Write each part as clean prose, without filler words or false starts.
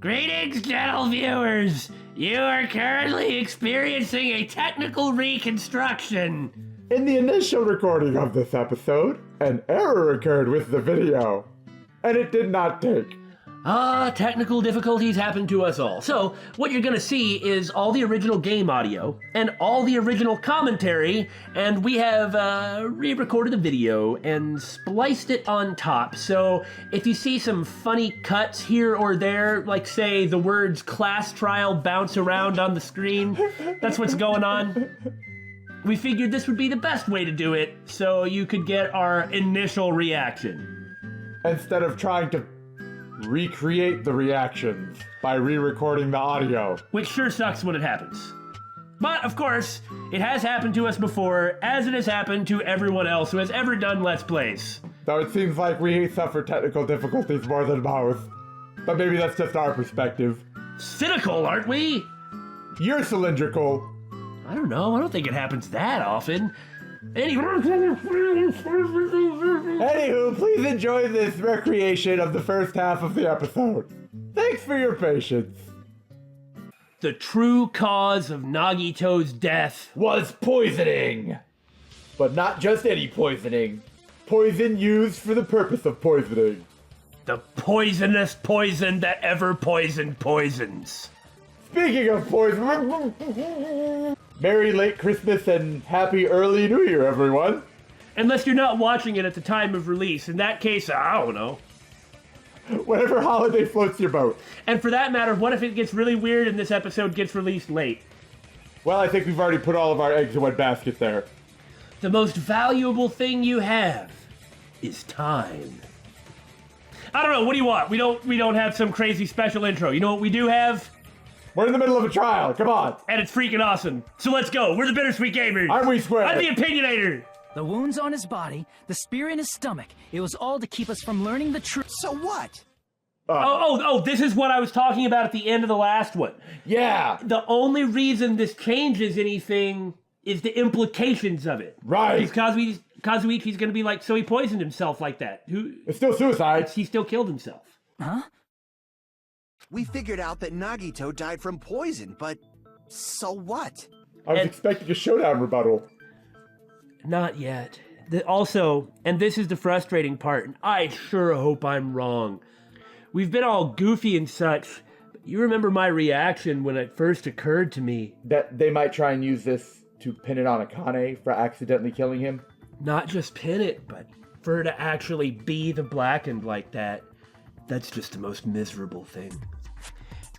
Greetings, gentle viewers! You are currently experiencing a technical reconstruction. In the initial recording of this episode, an error occurred with the video, and it did not take. Technical difficulties happen to us all. So, what you're gonna see is all the original game audio and all the original commentary, and we have re-recorded the video and spliced it on top. So, if you see some funny cuts here or there, like say the words class trial bounce around on the screen, that's what's going on. We figured this would be the best way to do it, so you could get our initial reaction. Instead of trying to recreate the reactions by re-recording the audio. Which sure sucks when it happens. But, of course, it has happened to us before, as it has happened to everyone else who has ever done Let's Plays. Though it seems like we suffer technical difficulties more than most. But maybe that's just our perspective. Cynical, aren't we? You're cylindrical. I don't know, I don't think it happens that often. Anywho, please enjoy this recreation of the first half of the episode. Thanks for your patience. The true cause of Nagito's death Was poisoning. But not just any poisoning. Poison used for the purpose of poisoning. the poisonous poison that ever poisoned poisons. Speaking of poison, Merry late Christmas and Happy early New Year, everyone. Unless you're not watching it at the time of release. In that case, I don't know. Whatever holiday floats your boat. And for that matter, what if it gets really weird and this episode gets released late? Well, I think we've already put all of our eggs in one basket there. The most valuable thing you have is time. I don't know, what do you want? We don't have some crazy special intro. You know what we do have? We're in the middle of a trial, come on. And it's freaking awesome. So let's go. We're the Bittersweet Gamers. I'm We Square. I'm the Opinionator. The wounds on his body, the spear in his stomach, it was all to keep us from learning the truth. So what? This is what I was talking about at the end of the last one. Yeah. The only reason this changes anything is the implications of it. Right. Because Kazuichi's gonna be like, so he poisoned himself like that. It's still suicide. He still killed himself. Huh? We figured out that Nagito died from poison, but so what? I was expecting a showdown rebuttal. Not yet. Also, and this is the frustrating part, and I sure hope I'm wrong. We've been all goofy and such, but you remember my reaction when it first occurred to me. That they might try and use this to pin it on Akane for accidentally killing him? Not just pin it, but for her to actually be the Blackened like that. That's just the most miserable thing.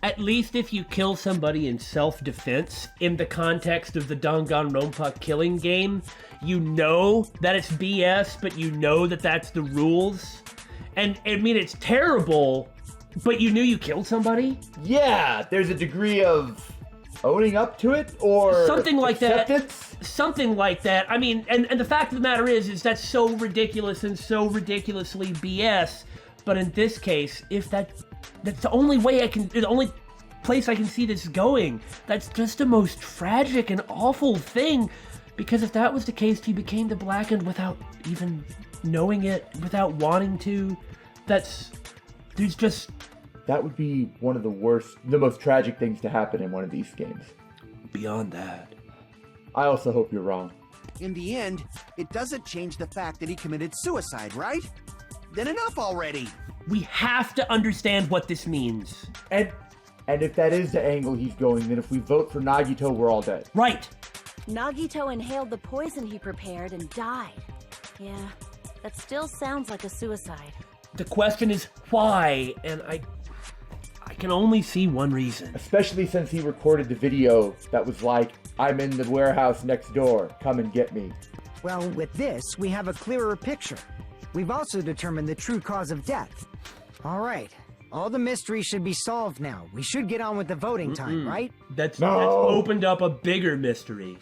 At least if you kill somebody in self-defense, in the context of the Danganronpa killing game, you know that it's BS, but you know that that's the rules. And, I mean, it's terrible, but you knew you killed somebody? Yeah, there's a degree of owning up to it, or something like acceptance? that. Something like that. I mean, and the fact of the matter is that's so ridiculous and so ridiculously BS. But in this case, if that's the only way the only place I can see this going, that's just the most tragic and awful thing. Because if that was the case, he became the Blackened without even knowing it, without wanting to. That would be one of the most tragic things to happen in one of these games. Beyond that. I also hope you're wrong. In the end, it doesn't change the fact that he committed suicide, right? Then enough already. We have to understand what this means. And if that is the angle he's going, then if we vote for Nagito, we're all dead. Right. Nagito inhaled the poison he prepared and died. Yeah, that still sounds like a suicide. The question is why, and I can only see one reason. Especially since he recorded the video that was like, I'm in the warehouse next door, come and get me. Well, with this, we have a clearer picture. We've also determined the true cause of death. All right, all the mysteries should be solved now. We should get on with the voting time, right? That's opened up a bigger mystery.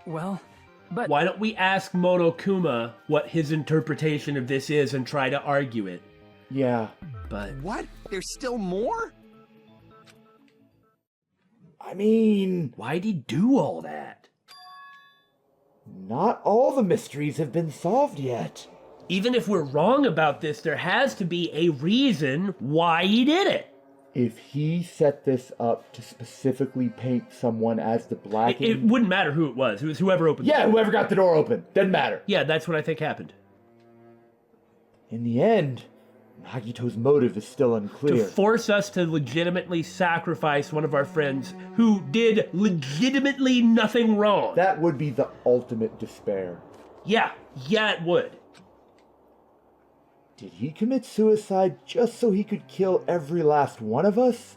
Well, but... Why don't we ask Monokuma what his interpretation of this is and try to argue it? Yeah. But... What? There's still more? I mean... Why'd he do all that? Not all the mysteries have been solved yet. Even if we're wrong about this, there has to be a reason why he did it. if he set this up to specifically paint someone as the black... It wouldn't matter who it was. It was whoever opened the door. Yeah, whoever got the door open. Doesn't matter. Yeah, that's what I think happened. In the end, Nagito's motive is still unclear. To force us to legitimately sacrifice one of our friends who did legitimately nothing wrong. That would be the ultimate despair. Yeah, it would. Did he commit suicide just so he could kill every last one of us?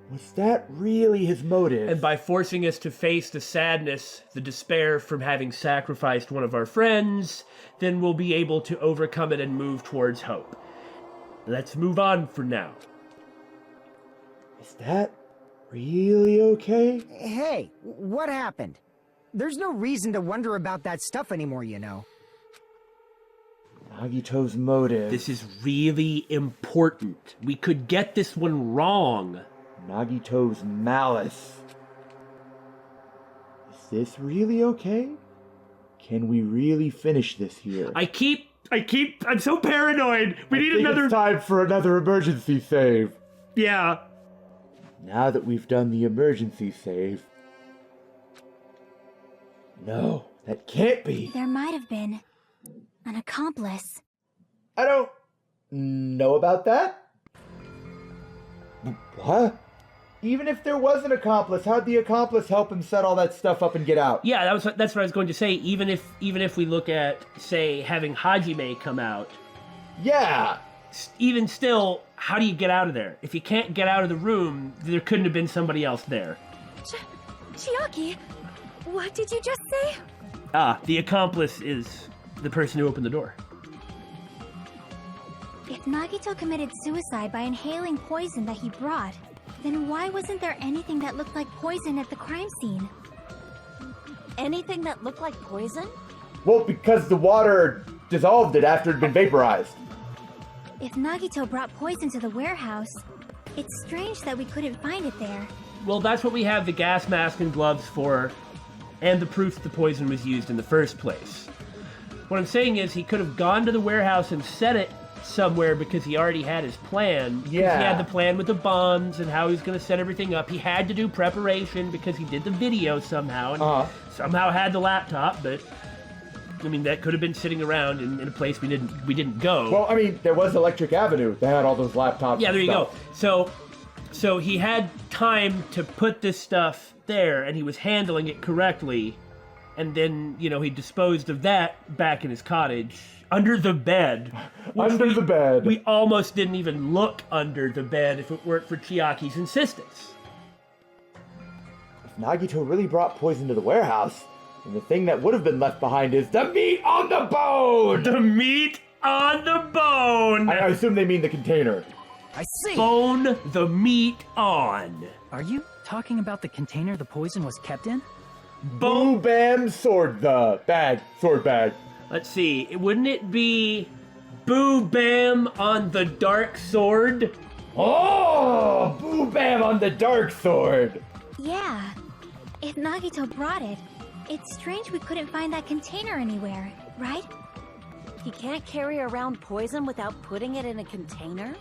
Was that really his motive? And by forcing us to face the sadness, the despair from having sacrificed one of our friends, then we'll be able to overcome it and move towards hope. Let's move on for now. Is that really okay? Hey, what happened? There's no reason to wonder about that stuff anymore, you know. Nagito's motive. This is really important. We could get this one wrong. Nagito's malice. Is this really okay? Can we really finish this here? I'm so paranoid. We need another... It's time for another emergency save. Yeah. Now that we've done the emergency save... No, that can't be. There might have been an accomplice. I don't know about that. What? Even if there was an accomplice, how'd the accomplice help him set all that stuff up and get out? Yeah, that's what I was going to say. Even if we look at, say, having Hajime come out. Yeah. Even still, how do you get out of there? If you can't get out of the room, there couldn't have been somebody else there. Chiaki, what did you just say? The accomplice is the person who opened the door. If Nagito committed suicide by inhaling poison that he brought, then why wasn't there anything that looked like poison at the crime scene? Anything that looked like poison? Well, because the water dissolved it after it had been vaporized. If Nagito brought poison to the warehouse, it's strange that we couldn't find it there. Well, that's what we have the gas mask and gloves for, and the proof the poison was used in the first place. What I'm saying is he could have gone to the warehouse and set it somewhere because he already had his plan. Yeah. He had the plan with the bombs and how he was going to set everything up. He had to do preparation because he did the video somehow and somehow had the laptop, but I mean that could have been sitting around in a place we didn't go. Well, I mean, there was Electric Avenue. They had all those laptops. Yeah, there you go. So he had time to put this stuff there and he was handling it correctly. And then, he disposed of that back in his cottage, under the bed. Under the bed. We almost didn't even look under the bed if it weren't for Chiaki's insistence. If Nagito really brought poison to the warehouse, then the thing that would have been left behind is the meat on the bone! The meat on the bone! I assume they mean the container. I see! Bone the meat on. Are you talking about the container the poison was kept in? Boo Bam sword bag. Let's see, wouldn't it be Boo Bam on the dark sword? Oh! Boo Bam on the dark sword! Yeah. If Nagito brought it, it's strange we couldn't find that container anywhere, right? He can't carry around poison without putting it in a container?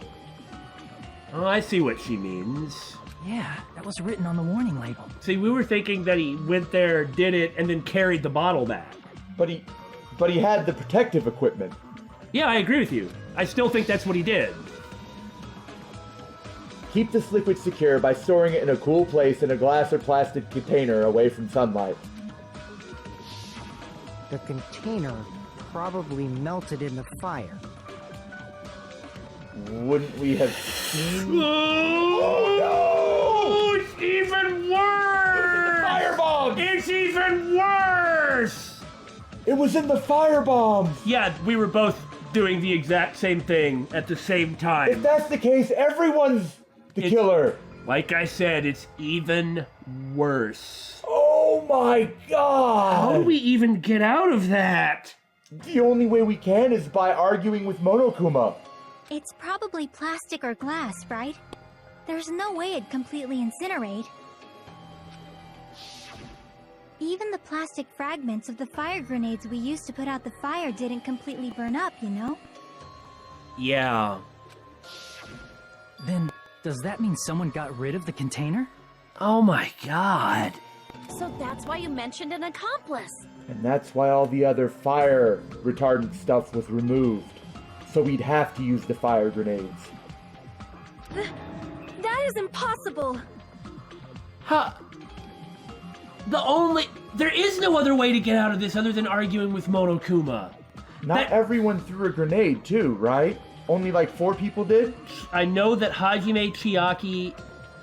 Oh, I see what she means. Yeah, that was written on the warning label. See, we were thinking that he went there, did it, and then carried the bottle back. But he had the protective equipment. Yeah, I agree with you. I still think that's what he did. Keep this liquid secure by storing it in a cool place in a glass or plastic container away from sunlight. The container probably melted in the fire. Wouldn't we have seen... Oh no! It's even worse! Firebombs! It's even worse! It was in the firebombs! Yeah, we were both doing the exact same thing at the same time. If that's the case, everyone's the killer. Like I said, it's even worse. Oh my god! How do we even get out of that? The only way we can is by arguing with Monokuma. It's probably plastic or glass, right? There's no way it'd completely incinerate. Even the plastic fragments of the fire grenades we used to put out the fire didn't completely burn up, you know? Yeah. Then Does that mean someone got rid of the container? Oh my god. So that's why you mentioned an accomplice. And that's why all the other fire retardant stuff was removed. So we'd have to use the fire grenades. That is impossible. Huh. There is no other way to get out of this other than arguing with Monokuma. Not everyone threw a grenade too, right? Only like 4 people did? I know that Hajime, Chiaki,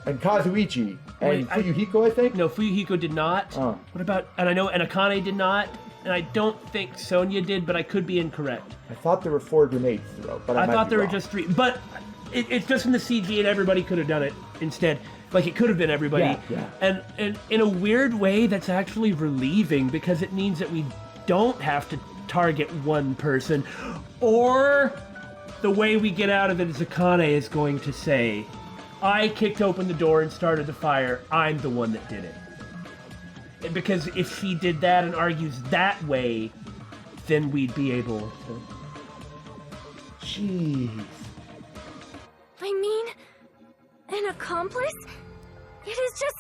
And Kazuichi. And Wait, Fuyuhiko, I think? no, Fuyuhiko did not. Oh. What about, and I know Akane did not, and I don't think Sonya did, but I could be incorrect. I thought there were 4 grenades throughout, but I might thought be there wrong. were just 3, but it's just in the CG and everybody could have done it instead. Like, it could have been everybody. Yeah. And in a weird way, that's actually relieving because it means that we don't have to target one person. Or the way we get out of it is Akane is going to say, I kicked open the door and started the fire. I'm the one that did it. Because if she did that and argues that way, then we'd be able to... Jeez. I mean, an accomplice? It is just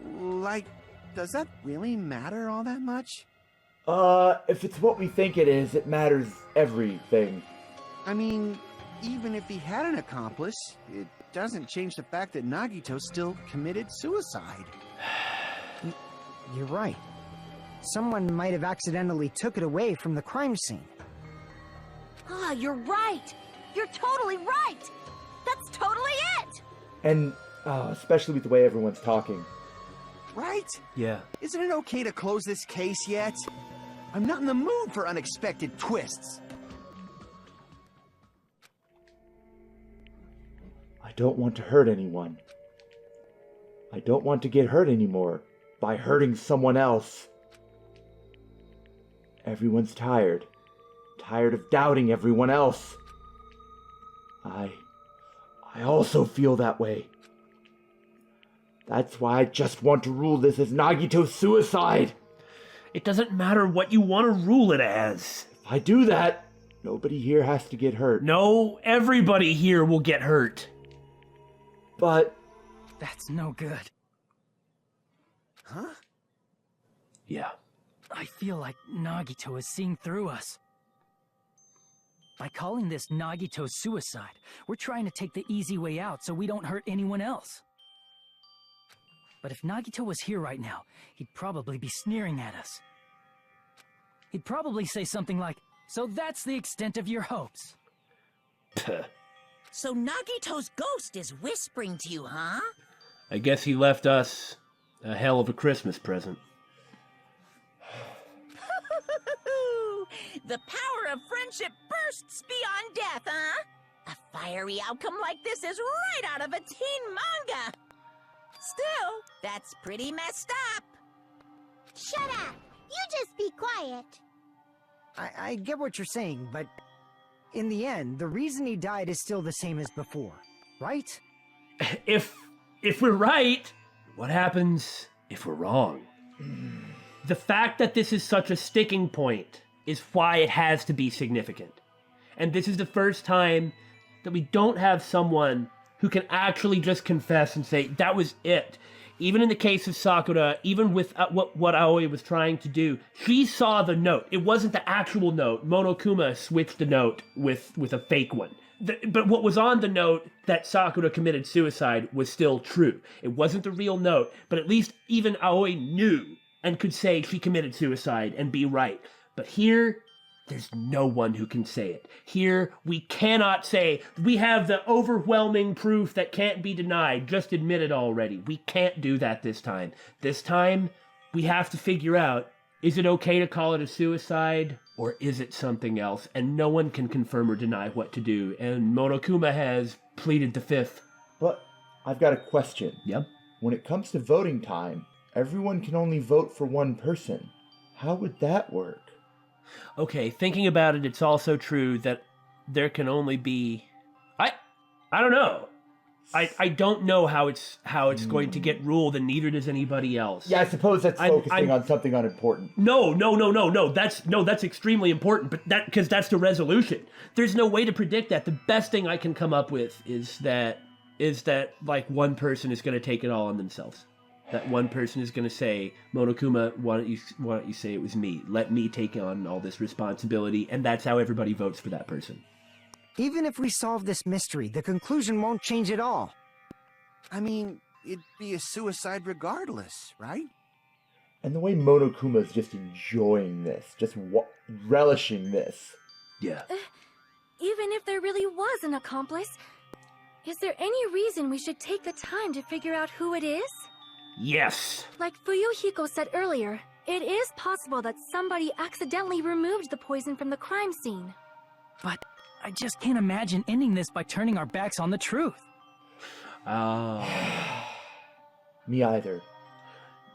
2. Like, does that really matter all that much? If it's what we think it is, it matters everything. I mean, even if he had an accomplice, it doesn't change the fact that Nagito still committed suicide. You're right. Someone might have accidentally took it away from the crime scene. Ah, you're right. You're totally right. That's totally it. And, especially with the way everyone's talking. Right? Yeah. Isn't it okay to close this case yet? I'm not in the mood for unexpected twists. I don't want to hurt anyone. I don't want to get hurt anymore by hurting someone else. Everyone's tired. Tired of doubting everyone else. I also feel that way. That's why I just want to rule this as Nagito's suicide. It doesn't matter what you want to rule it as. If I do that, nobody here has to get hurt. No, everybody here will get hurt. But That's no good. Huh? Yeah. I feel like Nagito is seeing through us. By calling this Nagito's suicide, we're trying to take the easy way out so we don't hurt anyone else. But if Nagito was here right now, he'd probably be sneering at us. He'd probably say something like, "So that's the extent of your hopes." Puh. So Nagito's ghost is whispering to you, huh? I guess he left us a hell of a Christmas present. The power of friendship bursts beyond death, huh? A fiery outcome like this is right out of a teen manga. Still, that's pretty messed up. Shut up. You just be quiet. I get what you're saying, but in the end, the reason he died is still the same as before, right? If we're right, what happens if we're wrong? The fact that this is such a sticking point is why it has to be significant. And this is the first time that we don't have someone who can actually just confess and say, that was it. Even in the case of Sakura, even with what Aoi was trying to do, she saw the note. It wasn't the actual note. Monokuma switched the note with a fake one. But what was on the note that Sakura committed suicide was still true. It wasn't the real note, but at least even Aoi knew and could say she committed suicide and be right. But here, there's no one who can say it. Here, we cannot say, we have the overwhelming proof that can't be denied. Just admit it already. We can't do that this time. This time, we have to figure out, is it okay to call it a suicide, or is it something else? And no one can confirm or deny what to do. And Monokuma has pleaded the fifth. But I've got a question. Yep. When it comes to voting time, everyone can only vote for one person. How would that work? Okay, thinking about it, it's also true that there can only be... I don't know. I don't know how it's going to get ruled, and neither does anybody else. Yeah, I suppose that's focusing on something unimportant. No. That's extremely important, but because that's the resolution. There's no way to predict that. The best thing I can come up with is that is that, like, one person is going to take it all on themselves. That one person is going to say, Monokuma, why don't you say it was me? Let me take on all this responsibility, and that's how everybody votes for that person. Even if we solve this mystery, the conclusion won't change at all. I mean, it'd be a suicide regardless, right? And the way Monokuma's just enjoying this, just relishing this. Yeah. Even if there really was an accomplice, is there any reason we should take the time to figure out who it is? Yes! Like Fuyuhiko said earlier, it is possible that somebody accidentally removed the poison from the crime scene. But I just can't imagine ending this by turning our backs on the truth. Me either.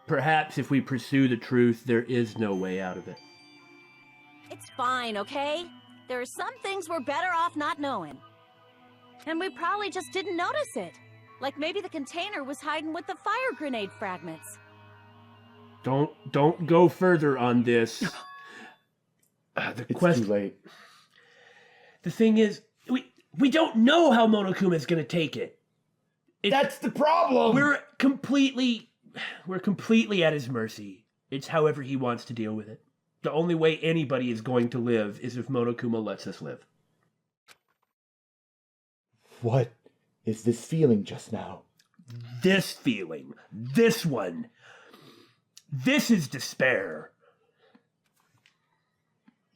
Perhaps if we pursue the truth, there is no way out of it. It's fine, okay? There are some things we're better off not knowing. And we probably just didn't notice it. Like maybe the container was hiding with the fire grenade fragments. Don't go further on this. It's too late. The thing is, we don't know how Monokuma's gonna take it. That's the problem! We're completely at his mercy. It's however he wants to deal with it. The only way anybody is going to live is if Monokuma lets us live. What is this feeling just now? This feeling. This one. This is despair.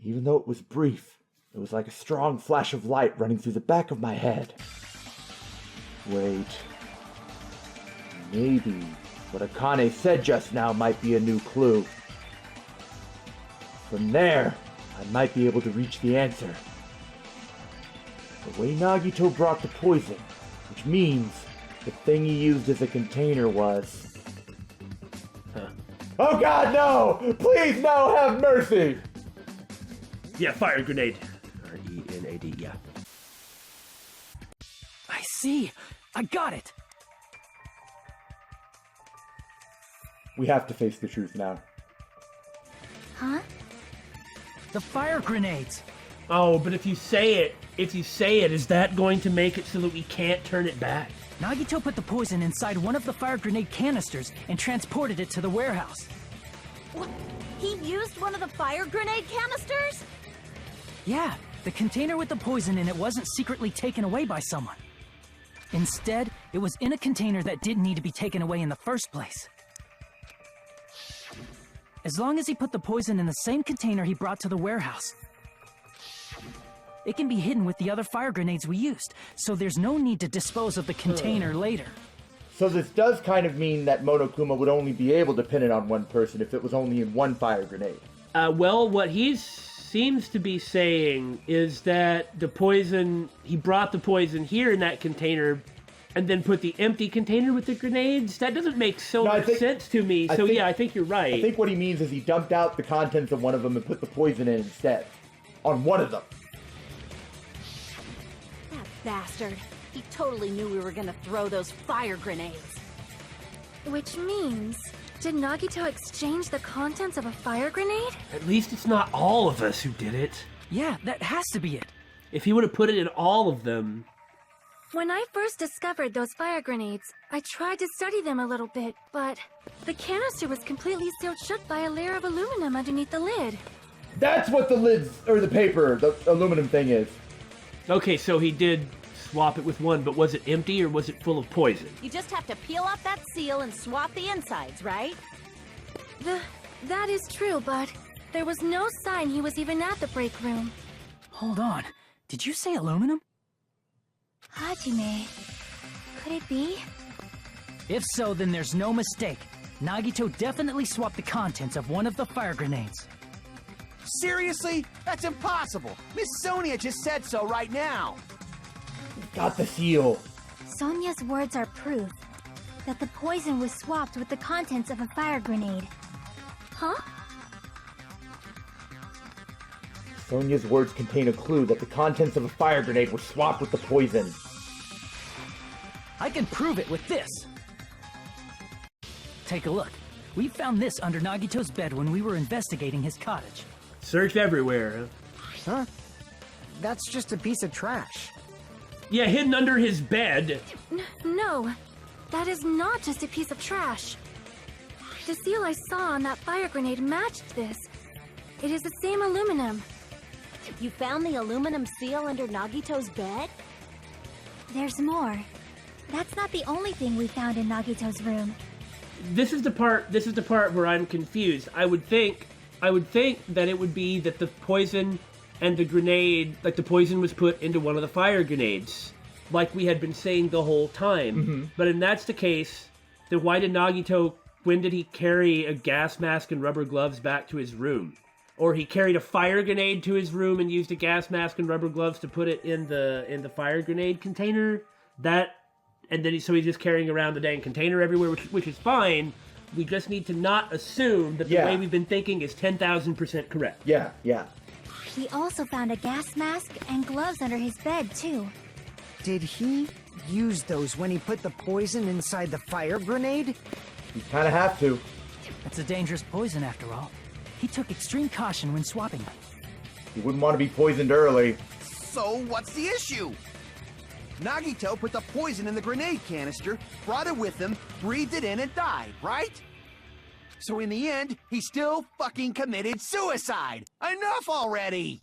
Even though it was brief, it was like a strong flash of light running through the back of my head. Wait. Maybe what Akane said just now might be a new clue. From there, I might be able to reach the answer. The way Nagito brought the poison, which means the thing he used as a container was... Oh God, no! Please, no, have mercy! Yeah, fire grenade. R-E-N-A-D, yeah. I see. I got it. We have to face the truth now. Huh? The fire grenades. Oh, but if you say it, is that going to make it so that we can't turn it back? Nagito put the poison inside one of the fire grenade canisters and transported it to the warehouse. What? He used one of the fire grenade canisters? Yeah, the container with the poison in it wasn't secretly taken away by someone. Instead, it was in a container that didn't need to be taken away in the first place. As long as he put the poison in the same container he brought to the warehouse, it can be hidden with the other fire grenades we used, so there's no need to dispose of the container later. So this does kind of mean that Monokuma would only be able to pin it on one person if it was only in one fire grenade. Well, what he seems to be saying is that the poison, he brought the poison here in that container and then put the empty container with the grenades. That doesn't make much sense to me. So yeah, I think you're right. I think what he means is he dumped out the contents of one of them and put the poison in instead. On one of them. That bastard. He totally knew we were gonna throw those fire grenades. Which means, did Nagito exchange the contents of a fire grenade? At least it's not all of us who did it. Yeah, that has to be it. If he would have put it in all of them... When I first discovered those fire grenades, I tried to study them a little bit, but the canister was completely sealed shut by a layer of aluminum underneath the lid. That's what the lids, or the paper, the aluminum thing is. Okay, so he did swap it with one, but was it empty or was it full of poison? You just have to peel off that seal and swap the insides, right? That is true, but there was no sign he was even at the break room. Hold on. Did you say aluminum? Hajime, could it be? If so, then there's no mistake. Nagito definitely swapped the contents of one of the fire grenades. Seriously? That's impossible! Miss Sonia just said so right now! Got the seal. Sonia's words are proof that the poison was swapped with the contents of a fire grenade. Huh? Sonia's words contain a clue that the contents of a fire grenade were swapped with the poison. I can prove it with this. Take a look. We found this under Nagito's bed when we were investigating his cottage. Searched everywhere, huh? Huh? That's just a piece of trash. Yeah, hidden under his bed. No, that is not just a piece of trash. The seal I saw on that fire grenade matched this. It is the same aluminum. You found the aluminum seal under Nagito's bed? There's more. That's not the only thing we found in Nagito's room. This is the part where I'm confused. I would think that it would be that the poison and the grenade, like the poison was put into one of the fire grenades, like we had been saying the whole time. Mm-hmm. But if that's the case, then why did Nagito, when did he carry a gas mask and rubber gloves back to his room? Or he carried a fire grenade to his room and used a gas mask and rubber gloves to put it in the fire grenade container? And then so he's just carrying around the dang container everywhere, which is fine. We just need to not assume that the way we've been thinking is 10,000% correct. Yeah. He also found a gas mask and gloves under his bed, too. Did he use those when he put the poison inside the fire grenade? You kind of have to. It's a dangerous poison after all. He took extreme caution when swapping them. You wouldn't want to be poisoned early. So what's the issue? Nagito put the poison in the grenade canister, brought it with him, breathed it in, and died, right? So in the end, he still fucking committed suicide! Enough already!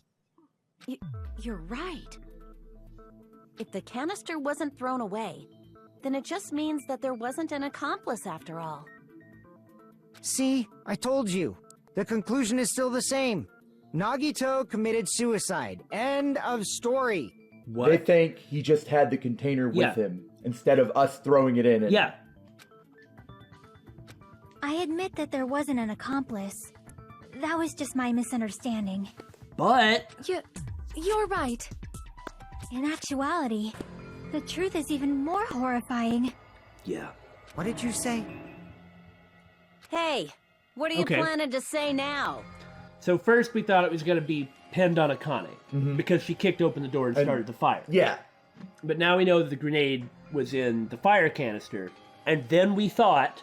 You're right. If the canister wasn't thrown away, then it just means that there wasn't an accomplice after all. See, I told you. The conclusion is still the same. Nagito committed suicide. End of story. What? They think he just had the container with him instead of us throwing it in. Yeah. I admit that there wasn't an accomplice. That was just my misunderstanding. But... You're right. In actuality, the truth is even more horrifying. Yeah. What did you say? Hey, what are you planning to say now? So first we thought it was going to be pinned on Akane, because she kicked open the door and started the fire. Yeah. But now we know that the grenade was in the fire canister, and then we thought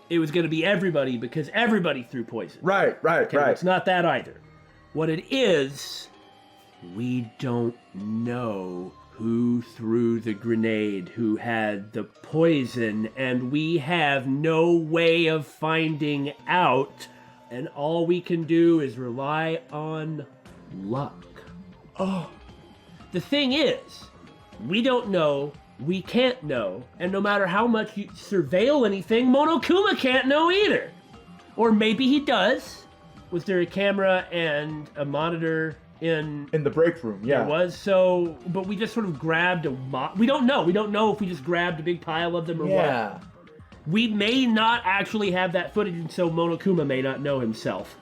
it was going to be everybody because everybody threw poison. Right. It's not that either. What it is, we don't know who threw the grenade, who had the poison, and we have no way of finding out, and all we can do is rely on luck. Oh. The thing is, we don't know, we can't know, and no matter how much you surveil anything, Monokuma can't know either. Or maybe he does. Was there a camera and a monitor in the break room? Yeah. There was, so, but we just sort of grabbed we don't know. We don't know if we just grabbed a big pile of them or what. We may not actually have that footage, and so Monokuma may not know himself.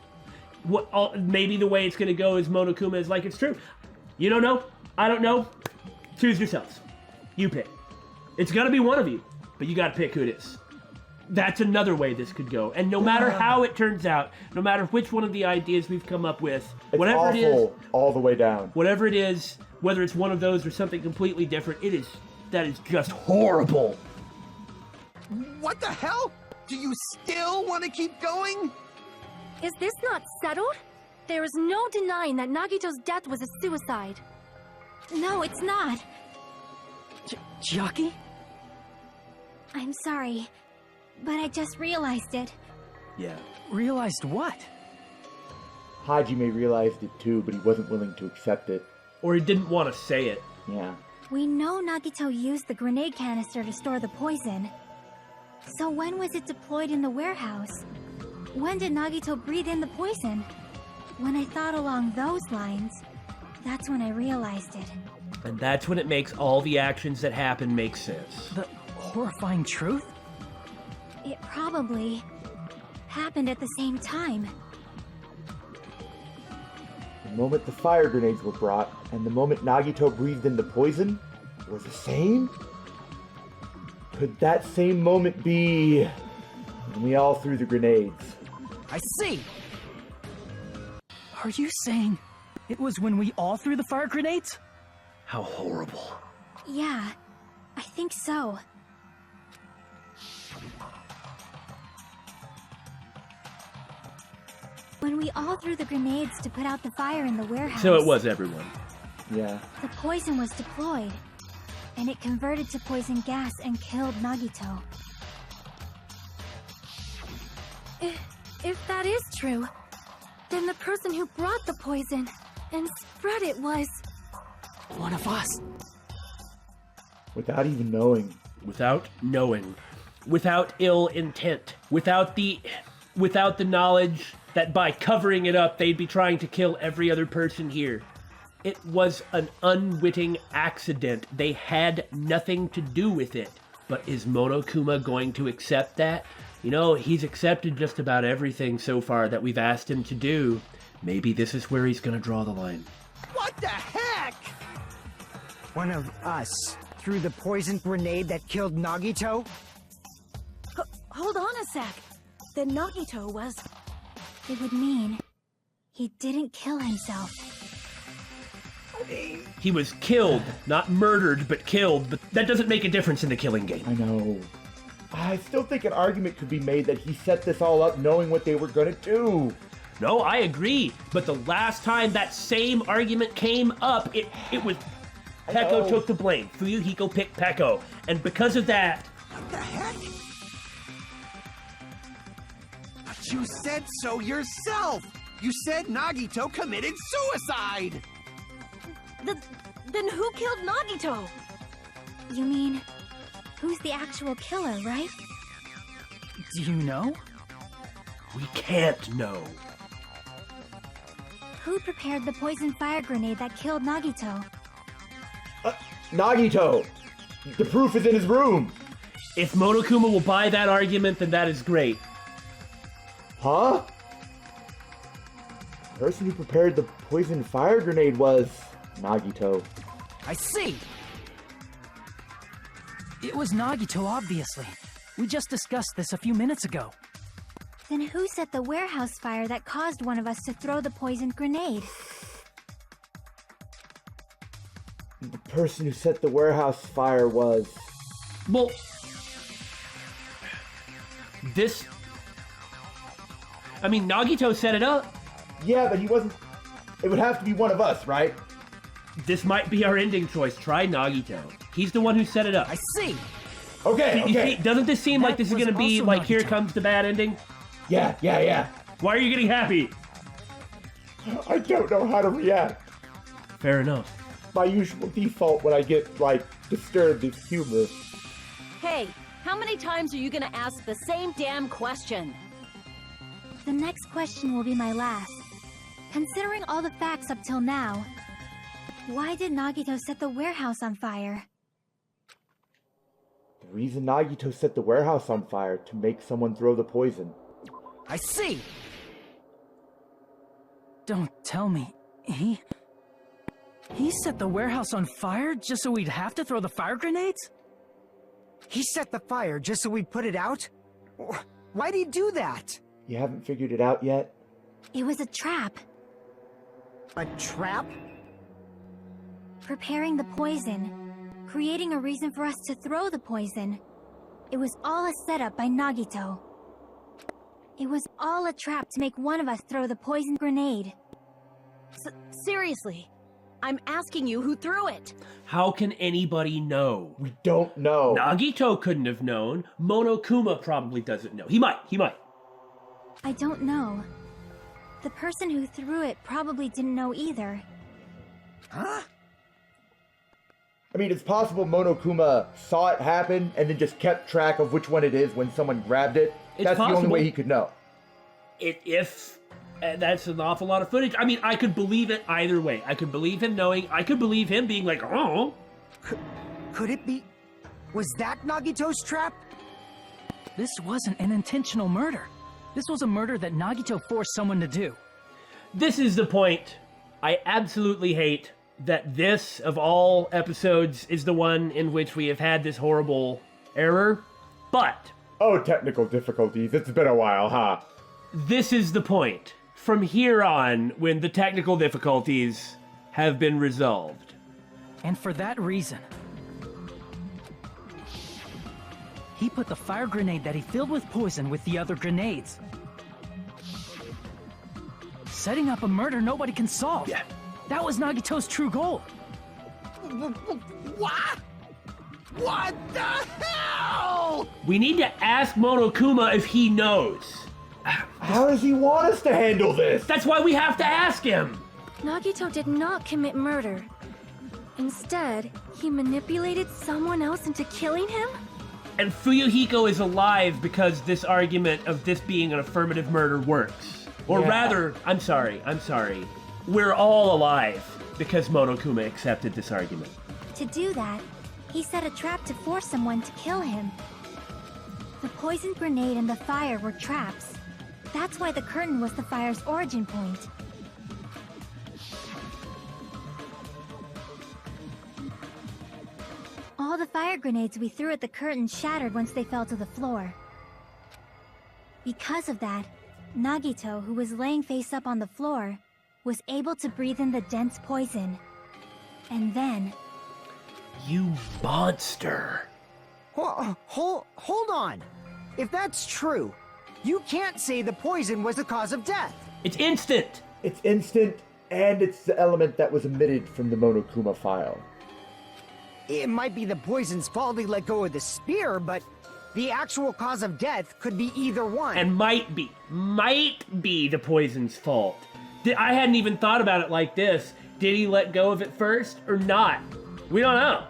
Maybe the way it's going to go is Monokuma is like, it's true. You don't know? I don't know. Choose yourselves. You pick. It's going to be one of you, but you got to pick who it is. That's another way this could go. And no matter how it turns out, no matter which one of the ideas we've come up with, it's whatever awful, it is, all the way down. Whatever it is, whether it's one of those or something completely different, that is just horrible. What the hell? Do you still want to keep going? Is this not settled? There is no denying that Nagito's death was a suicide. No, it's not. Chiaki? I'm sorry, but I just realized it. Yeah. Realized what? Hajime realized it too, but he wasn't willing to accept it. Or he didn't want to say it. Yeah. We know Nagito used the grenade canister to store the poison. So when was it deployed in the warehouse? When did Nagito breathe in the poison? When I thought along those lines, that's when I realized it. And that's when it makes all the actions that happen make sense. The horrifying truth? It probably happened at the same time. The moment the fire grenades were brought, and the moment Nagito breathed in the poison, was the same? Could that same moment be when we all threw the grenades? I see! Are you saying it was when we all threw the fire grenades? How horrible. Yeah, I think so. When we all threw the grenades to put out the fire in the warehouse. So it was everyone. Yeah. The poison was deployed. and it converted to poison gas and killed Nagito. If that is true, then the person who brought the poison and spread it was... One of us. Without even knowing. Without knowing. Without ill intent. Without the knowledge that by covering it up, they'd be trying to kill every other person here. It was an unwitting accident. They had nothing to do with it. But is Monokuma going to accept that? You know, he's accepted just about everything so far that we've asked him to do. Maybe this is where he's going to draw the line. What the heck? One of us threw the poison grenade that killed Nagito? Hold on a sec. Then Nagito was... It would mean he didn't kill himself. He was killed, not murdered, but killed. But that doesn't make a difference in the killing game. I know. I still think an argument could be made that he set this all up knowing what they were gonna do. No, I agree. But the last time that same argument came up, it was... Peko took the blame. Fuyuhiko picked Peko. And because of that... What the heck? But you said so yourself! You said Nagito committed suicide! Then who killed Nagito? You mean, who's the actual killer, right? Do you know? We can't know. Who prepared the poison fire grenade that killed Nagito? Nagito! The proof is in his room! If Monokuma will buy that argument, then that is great. Huh? The person who prepared the poison fire grenade was Nagito. I see! It was Nagito, obviously. We just discussed this a few minutes ago. Then who set the warehouse fire that caused one of us to throw the poisoned grenade? The person who set the warehouse fire was... Well... This... I mean, Nagito set it up. Yeah, but he wasn't... It would have to be one of us, right? This might be our ending choice. Try Nagito. He's the one who set it up. I see! Okay, You see, doesn't this seem like this is was going to be also like, here Nagito. comes the bad ending? Yeah. Why are you getting happy? I don't know how to react. Fair enough. My usual default when I get, like, disturbed is humor. Hey, how many times are you gonna ask the same damn question? The next question will be my last. Considering all the facts up till now, why did Nagito set the warehouse on fire? The reason Nagito set the warehouse on fire to make someone throw the poison. I see! Don't tell me. He set the warehouse on fire just so we'd have to throw the fire grenades? He set the fire just so we'd put it out? Why'd he do that? You haven't figured it out yet? It was a trap. A trap? Preparing the poison, creating a reason for us to throw the poison. It was all a setup by Nagito. It was all a trap to make one of us throw the poison grenade. Seriously, I'm asking you who threw it. How can anybody know? We don't know. Nagito couldn't have known. Monokuma probably doesn't know. He might. I don't know. The person who threw it probably didn't know either. Huh? I mean, it's possible Monokuma saw it happen and then just kept track of which one it is when someone grabbed it. It's That's possible. the only way he could know. That's an awful lot of footage. I mean, I could believe it either way. I could believe him knowing. I could believe him being like, oh. Could it be... Was that Nagito's trap? This wasn't an intentional murder. This was a murder that Nagito forced someone to do. This is the point. I absolutely hate that this, of all episodes, is the one in which we have had this horrible error. But Oh, technical difficulties. It's been a while, huh? this is the point. From here on, when the technical difficulties have been resolved. And for that reason, he put the fire grenade that he filled with poison with the other grenades. Setting up a murder nobody can solve. Yeah. That was Nagito's true goal. What? What the hell? We need to ask Monokuma if he knows. How does he want us to handle this? That's why we have to ask him. Nagito did not commit murder. Instead, he manipulated someone else into killing him? And Fuyuhiko is alive because this argument of this being an affirmative murder works. Or Yeah. rather, I'm sorry. We're all alive because Monokuma accepted this argument. To do that, he set a trap to force someone to kill him. The poison grenade and the fire were traps. That's why the curtain was the fire's origin point. All the fire grenades we threw at the curtain shattered once they fell to the floor. Because of that, Nagito, who was laying face up on the floor, was able to breathe in the dense poison. And then... You monster. Hold on. If that's true, you can't say the poison was the cause of death. It's instant. It's instant, and it's the element that was emitted from the Monokuma file. It might be the poison's fault he let go of the spear, but the actual cause of death could be either one. And might be the poison's fault. I hadn't even thought about it like this. Did he let go of it first or not? We don't know.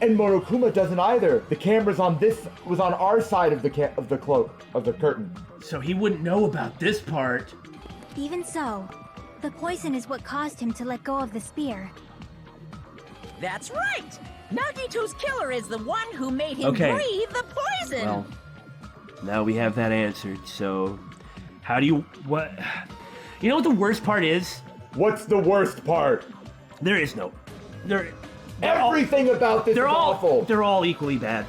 And Monokuma doesn't either. The camera's was on our side of the curtain. So he wouldn't know about this part. Even so, the poison is what caused him to let go of the spear. That's right! Nagito's killer is the one who made him Okay. breathe the poison! Well, now we have that answered, so... How do you... what... You know what the worst part is? What's the worst part? There is no... Everything about this is awful. They're all equally bad.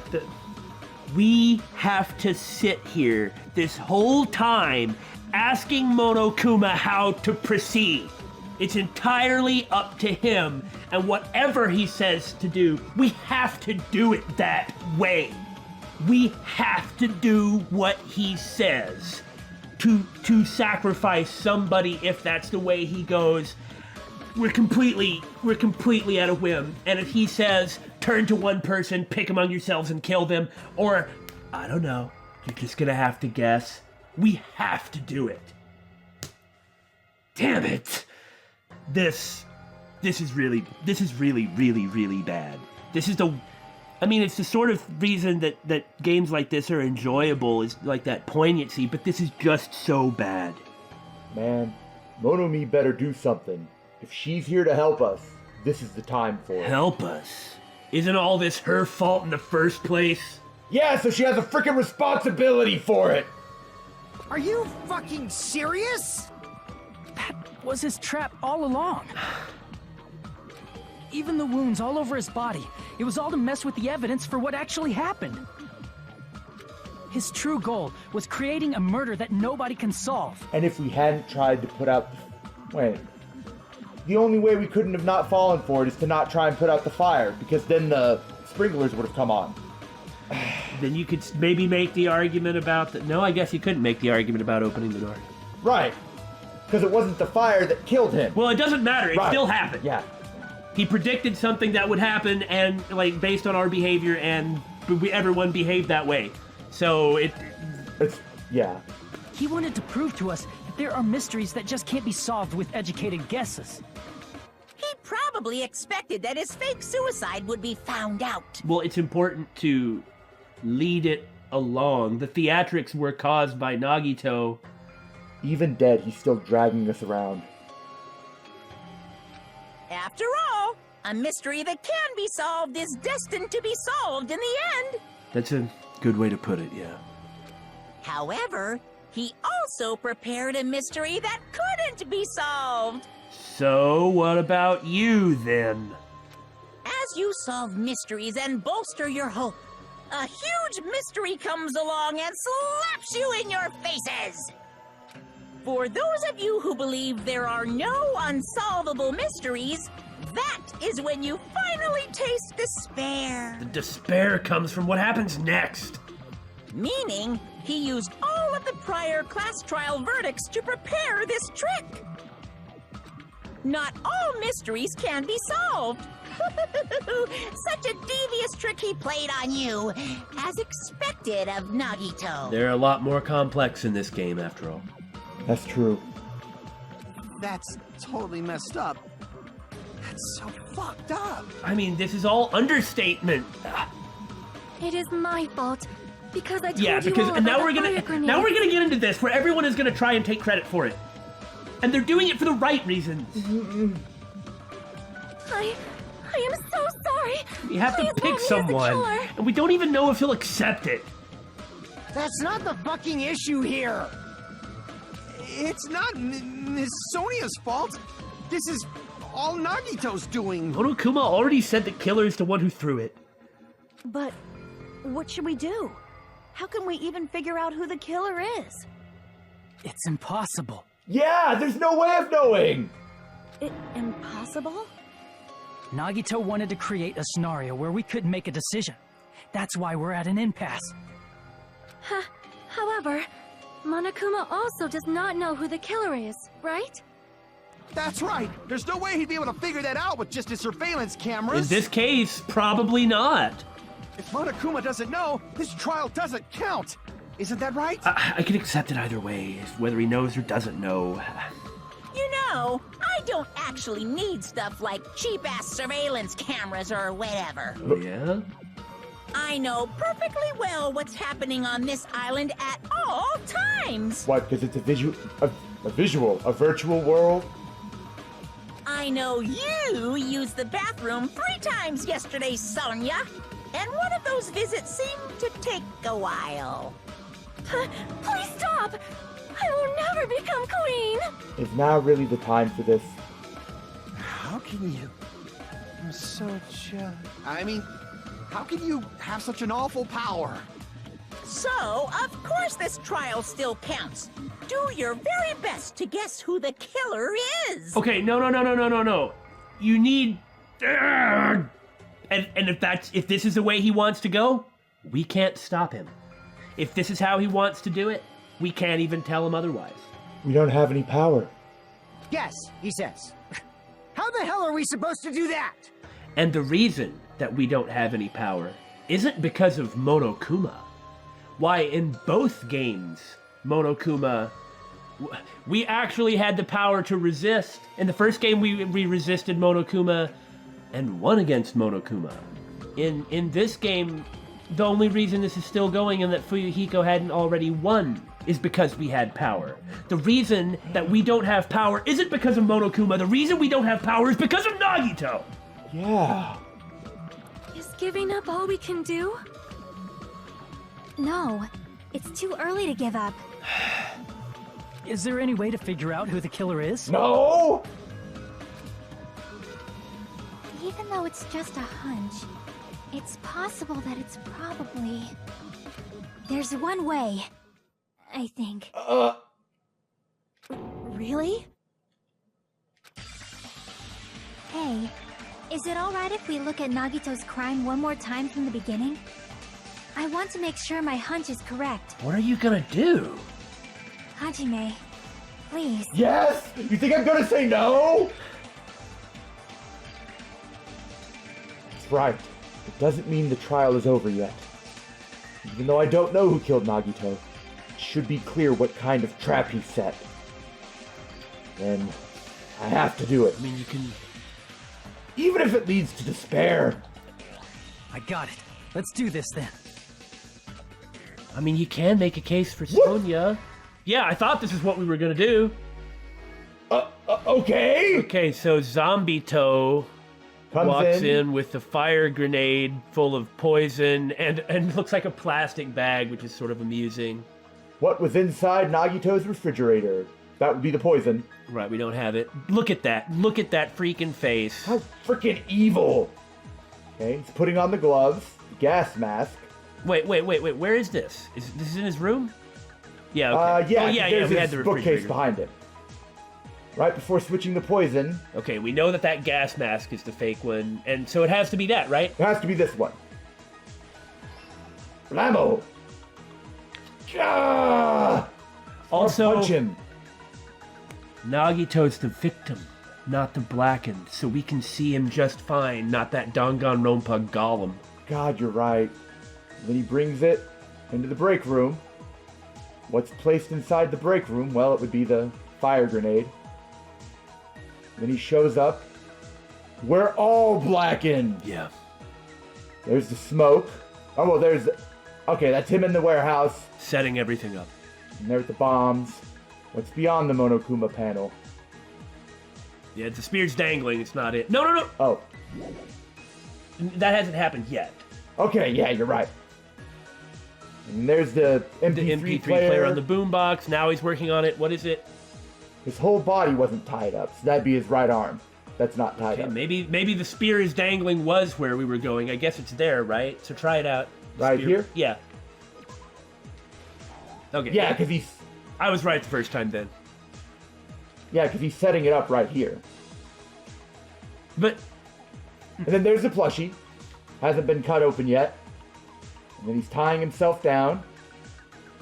We have to sit here this whole time asking Monokuma how to proceed. It's entirely up to him, and whatever he says to do, we have to do it that way. We have to do what he says. To sacrifice somebody if that's the way he goes. We're completely at a whim. And if he says, turn to one person, pick among yourselves and kill them, or, I don't know, you're just gonna have to guess, we have to do it. Damn it. This is really bad. It's the sort of reason that games like this are enjoyable, is like that poignancy, but this is just so bad. Man, Monomi better do something. If she's here to help us, this is the time for it. Help us? Isn't all this her fault in the first place? Yeah, so she has a freaking responsibility for it! Are you fucking serious? That was his trap all along. Even the wounds all over his body, it was all to mess with the evidence for what actually happened. His true goal was creating a murder that nobody can solve. And if we hadn't tried to put out the only way we couldn't have not fallen for it is to not try and put out the fire, because then the sprinklers would have come on. Then you could maybe make the argument about no, I guess you couldn't make the argument about opening the door. Right. Because it wasn't the fire that killed him. Well, it doesn't matter. It still happened. Yeah. He predicted something that would happen, and based on our behavior, and everyone behaved that way. So yeah. He wanted to prove to us that there are mysteries that just can't be solved with educated guesses. He probably expected that his fake suicide would be found out. Well, it's important to lead it along. The theatrics were caused by Nagito. Even dead, he's still dragging us around. After all, a mystery that can be solved is destined to be solved in the end. That's a good way to put it, yeah. However, he also prepared a mystery that couldn't be solved. So, what about you, then? As you solve mysteries and bolster your hope, a huge mystery comes along and slaps you in your faces. For those of you who believe there are no unsolvable mysteries, that is when you finally taste despair. The despair comes from what happens next. Meaning, he used all of the prior class trial verdicts to prepare this trick. Not all mysteries can be solved, Such a devious trick he played on you, as expected of Nagito. They're a lot more complex in this game, after all. That's true. That's totally messed up. That's so fucked up. I mean, this is all understatement. It is my fault. Because I told Yeah, you because all and about now the fire we're grenade. gonna get into this where everyone is gonna try and take credit for it, and they're doing it for the right reasons. I am so sorry. You have Please to pick let me as the someone, killer. and we don't even know if he'll accept it. That's not the fucking issue here. It's not Miss Sonia's fault. This is all Nagito's doing. Monokuma already said the killer is the one who threw it. But what should we do? How can we even figure out who the killer is? It's impossible. Yeah, there's no way of knowing! Impossible? Nagito wanted to create a scenario where we couldn't make a decision. That's why we're at an impasse. However, Monokuma also does not know who the killer is, right? That's right. There's no way he'd be able to figure that out with just his surveillance cameras. In this case, probably not. If Monokuma doesn't know, his trial doesn't count. Isn't that right? I can accept it either way, whether he knows or doesn't know. You know, I don't actually need stuff like cheap-ass surveillance cameras or whatever. Oh, yeah? I know perfectly well what's happening on this island at all times. What, because it's a virtual world? I know you used the bathroom 3 times yesterday, Sonia. And one of those visits seemed to take a while. Please stop! I will never become queen! Is now really the time for this? How can you? I'm such a... I mean, how can you have such an awful power? So, of course this trial still counts. Do your very best to guess who the killer is. Okay, no. You need... And if this is the way he wants to go, we can't stop him. If this is how he wants to do it, we can't even tell him otherwise. We don't have any power. Yes, he says. How the hell are we supposed to do that? And the reason that we don't have any power isn't because of Monokuma. Why, in both games, Monokuma... We actually had the power to resist. In the first game, we resisted Monokuma and won against Monokuma. In this game, the only reason this is still going and that Fuyuhiko hadn't already won is because we had power. The reason that we don't have power isn't because of Monokuma. The reason we don't have power is because of Nagito. Yeah. Is giving up all we can do? No, it's too early to give up. Is there any way to figure out who the killer is? No! Even though it's just a hunch, it's possible that it's probably... There's one way, I think. Really? Hey, is it alright if we look at Nagito's crime one more time from the beginning? I want to make sure my hunch is correct. What are you gonna do? Hajime, please. Yes! You think I'm gonna say no? That's right. It doesn't mean the trial is over yet. Even though I don't know who killed Nagito, it should be clear what kind of trap he set. Then I have to do it. I mean, you can... Even if it leads to despair. I got it. Let's do this then. I mean, you can make a case for Sonia. Yeah, I thought this is what we were gonna do. Okay. Okay, so Zombie Toe Comes walks in with the fire grenade full of poison and looks like a plastic bag, which is sort of amusing. What was inside Nagito's refrigerator? That would be the poison. Right, we don't have it. Look at that. Look at that freaking face. How freaking evil. Okay, he's putting on the gloves, the gas mask. Wait. Where is this? Is this in his room? Yeah, okay. Yeah, We there's had his the bookcase refrigerator. behind it. Right before switching the poison, Okay, we know that gas mask is the fake one, and so it has to be that, right? it has to be this one. Blammo! Ah! Also, Punch him. Nagito's the victim. Not the blackened, so we can see him just fine, not that Danganronpa golem. God, you're right. Then he brings it into the break room. What's placed inside the break room? Well, it would be the fire grenade. Then he shows up. We're all blackened. Yeah. There's the smoke. Oh, well, there's the... Okay, that's him in the warehouse. Setting everything up. And there's the bombs. What's beyond the Monokuma panel? Yeah, the spear's dangling, it's not it. No! Oh. That hasn't happened yet. Okay, yeah, you're right. And there's the MP3, The MP3 player on the boombox. Now he's working on it. What is it? His whole body wasn't tied up, so that'd be his right arm. That's not tied Okay, up. maybe the spear is dangling was where we were going. I guess it's there, right? So try it out. The Right spear- here? Yeah. Okay. Yeah, because he's... I was right the first time then. Yeah, because he's setting it up right here. But And then there's the plushie. Hasn't been cut open yet. And then he's tying himself down.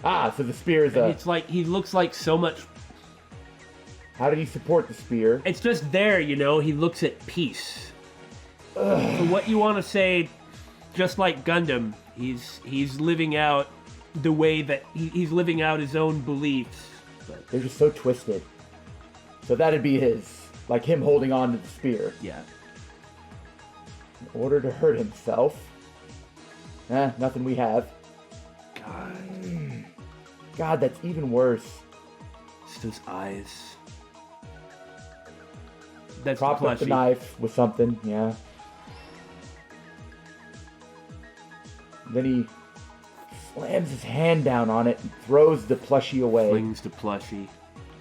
Ah, so the spear is it's like he looks like so much. How did he support the spear? It's just there, you know. He looks at peace. So what you want to say, just like Gundam, he's living out the way that he's living out his own beliefs. But, They're just so twisted. So that'd be like him holding on to the spear. yeah. In order to hurt himself. Nothing we have. God, that's even worse. It's those eyes. That's Prop the up the plushie. knife with something, yeah. Then he slams his hand down on it and throws the plushie away. Flings the plushie.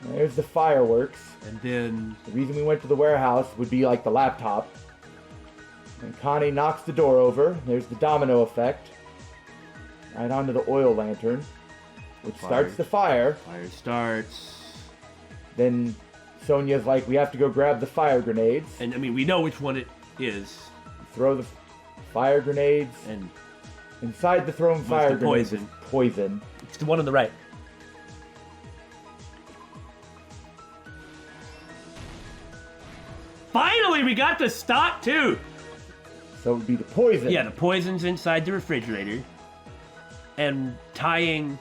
There's the fireworks. And then The reason we went to the warehouse would be like the laptop. And Connie knocks the door over. There's the domino effect. Right onto the oil lantern, which starts the fire. fire starts. Then Sonya's like, we have to go grab the fire grenades. And I mean, we know which one it is. Throw the fire grenades. And Inside the thrown fire the grenades poison. is poison. it's the one on the right. Finally, we got the stock too. So it would be the poison. Yeah, the poison's inside the refrigerator. And tying,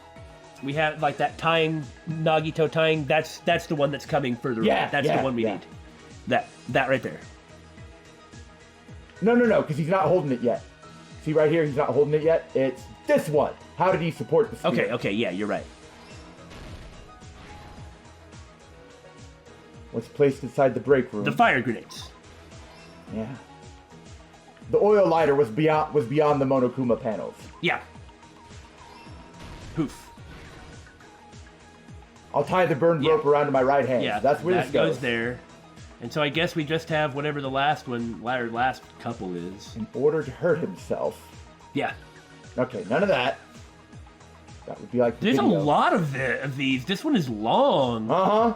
we have like that tying, Nagito tying, that's the one that's coming further Yeah, on. That's yeah, the one we yeah. need. That right there. No, because he's not holding it yet. See right here, he's not holding it yet. It's this one. How did he support the spear? Okay, yeah, you're right. What's placed inside the break room? The fire grenades. Yeah. The oil lighter was beyond the Monokuma panels. Yeah. Poof. I'll tie the burned Yeah. rope around to my right hand. Yeah, That's where that this goes. there. And so I guess we just have whatever the last couple is. In order to hurt himself. Yeah. Okay, none of that. That would be like the There's video. a lot of these. This one is long. Uh-huh.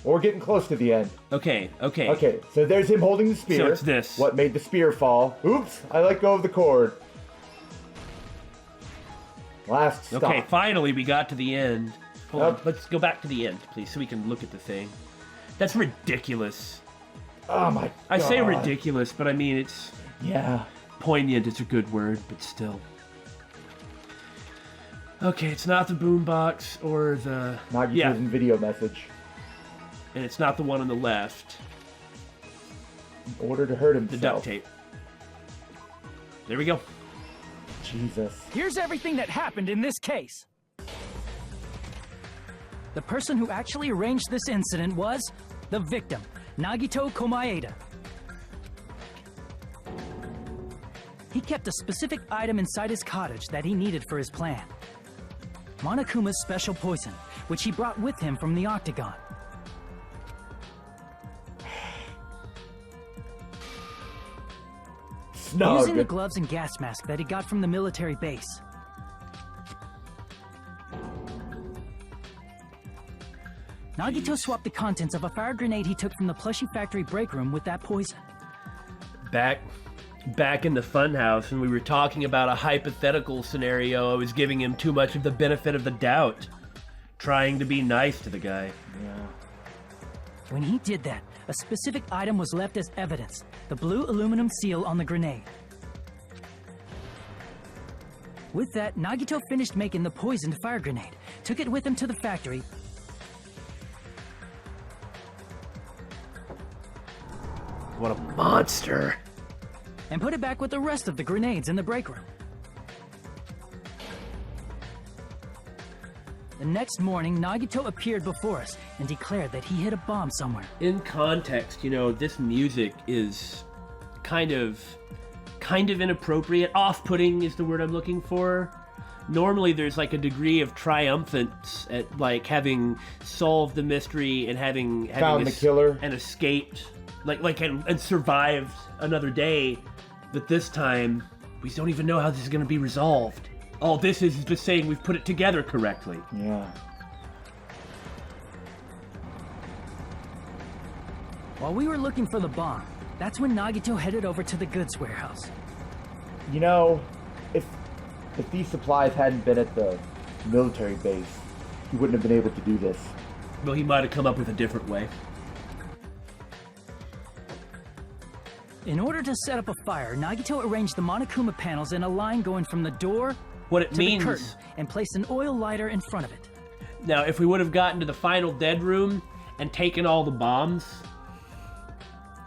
We're getting close to the end. Okay. Okay, so there's him holding the spear. So it's this. What made the spear fall? Oops, I let go of the cord. Last stop. Okay, finally we got to the end. Hold on, Yep. let's go back to the end, please, so we can look at the thing. That's ridiculous. Oh my god. I say ridiculous, but I mean it's Yeah. poignant. It's a good word, but still. Okay, it's not the boombox or the Nagito's in video message. and it's not the one on the left. In order to hurt The himself. duct tape. There we go. Jesus. Here's everything that happened in this case. The person who actually arranged this incident was the victim, Nagito Komaeda. He kept a specific item inside his cottage that he needed for his plan. Monokuma's special poison, which he brought with him from the Octagon. Snug. Using the gloves and gas mask that he got from the military base. Nagito swapped the contents of a fire grenade he took from the plushie factory break room with that poison. Back in the funhouse, and we were talking about a hypothetical scenario. I was giving him too much of the benefit of the doubt, trying to be nice to the guy. When he did that, a specific item was left as evidence, the blue aluminum seal on the grenade. With that, Nagito finished making the poisoned fire grenade, took it with him to the factory, What a monster. and put it back with the rest of the grenades in the break room. The next morning, Nagito appeared before us and declared that he hid a bomb somewhere. In context, this music is kind of inappropriate. Off-putting is the word I'm looking for. Normally there's like a degree of triumphance at like having solved the mystery and having Found the killer and escaped, and survived another day. But this time, we don't even know how this is going to be resolved. All this is just saying we've put it together correctly. Yeah. While we were looking for the bomb, that's when Nagito headed over to the goods warehouse. If these supplies hadn't been at the military base, he wouldn't have been able to do this. Well, he might have come up with a different way. In order to set up a fire, Nagito arranged the Monokuma panels in a line going from the door What it to means... the curtain and placed an oil lighter in front of it. Now, if we would have gotten to the final dead room and taken all the bombs,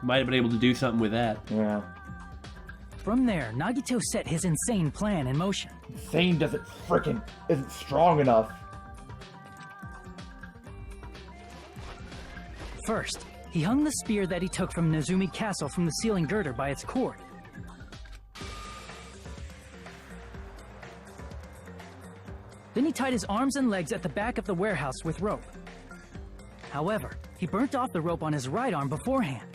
we might have been able to do something with that. Yeah. From there, Nagito set his insane plan in motion. Insane isn't strong enough. First, he hung the spear that he took from Nezumi Castle from the ceiling girder by its cord. Then he tied his arms and legs at the back of the warehouse with rope. However, he burnt off the rope on his right arm beforehand.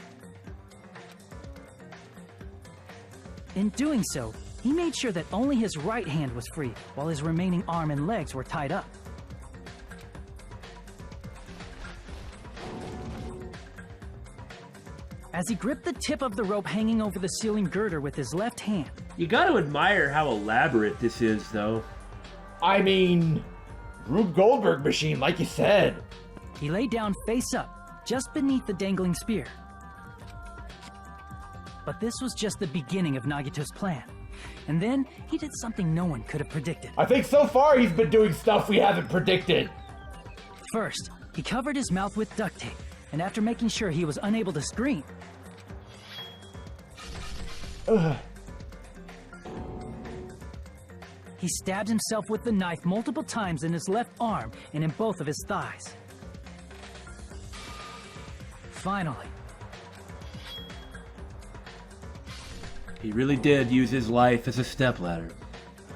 In doing so, he made sure that only his right hand was free, while his remaining arm and legs were tied up. As he gripped the tip of the rope hanging over the ceiling girder with his left hand. You gotta admire how elaborate this is, though. I mean, Rube Goldberg machine, like you said. He lay down face up, just beneath the dangling spear. But this was just the beginning of Nagito's plan. And then, he did something no one could have predicted. I think so far he's been doing stuff we haven't predicted. First, he covered his mouth with duct tape, and after making sure he was unable to scream, he stabbed himself with the knife multiple times in his left arm and in both of his thighs. Finally, He really did use his life as a stepladder.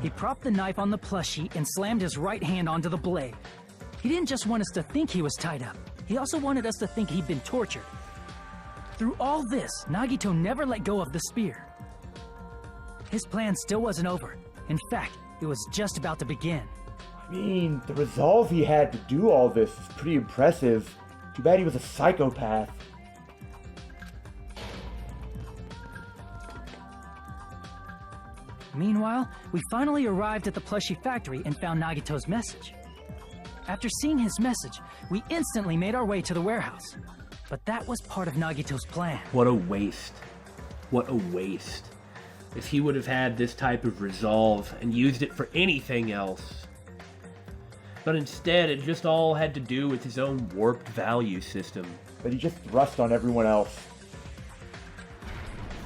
he propped the knife on the plushie and slammed his right hand onto the blade. He didn't just want us to think he was tied up. He also wanted us to think he'd been tortured. Through all this, Nagito never let go of the spear. His plan still wasn't over. In fact, it was just about to begin. I mean, the resolve he had to do all this is pretty impressive. Too bad he was a psychopath. Meanwhile, we finally arrived at the plushie factory and found Nagito's message. After seeing his message, we instantly made our way to the warehouse. But that was part of Nagito's plan. What a waste. What a waste. If he would have had this type of resolve and used it for anything else. But instead, it just all had to do with his own warped value system. But he just thrust on everyone else.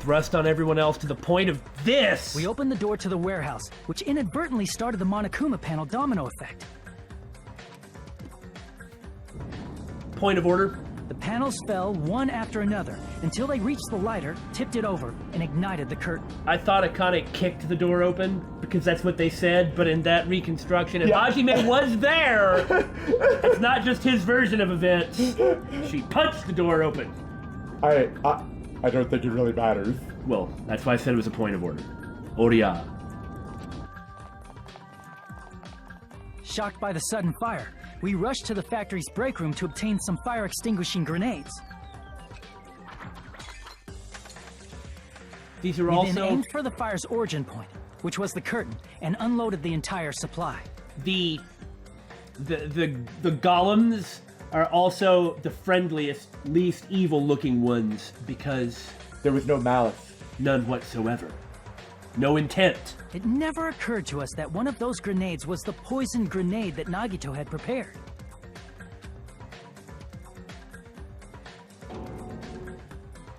Thrust on everyone else to the point of this! We opened the door to the warehouse, which inadvertently started the Monokuma panel domino effect. Point of order. The panels fell one after another until they reached the lighter, tipped it over, and ignited the curtain. I thought it kind of kicked the door open, because that's what they said, but in that reconstruction, if Hajime was there, it's not just his version of events. She punched the door open. I don't think it really matters. Well, that's why I said it was a point of order. Oria. Shocked by the sudden fire, we rushed to the factory's break room to obtain some fire-extinguishing grenades. These are We also... then aimed for the fire's origin point, which was the curtain, and unloaded the entire supply. The golems are also the friendliest, least evil-looking ones because There was no malice. none whatsoever. No intent. It never occurred to us that one of those grenades was the poison grenade that Nagito had prepared.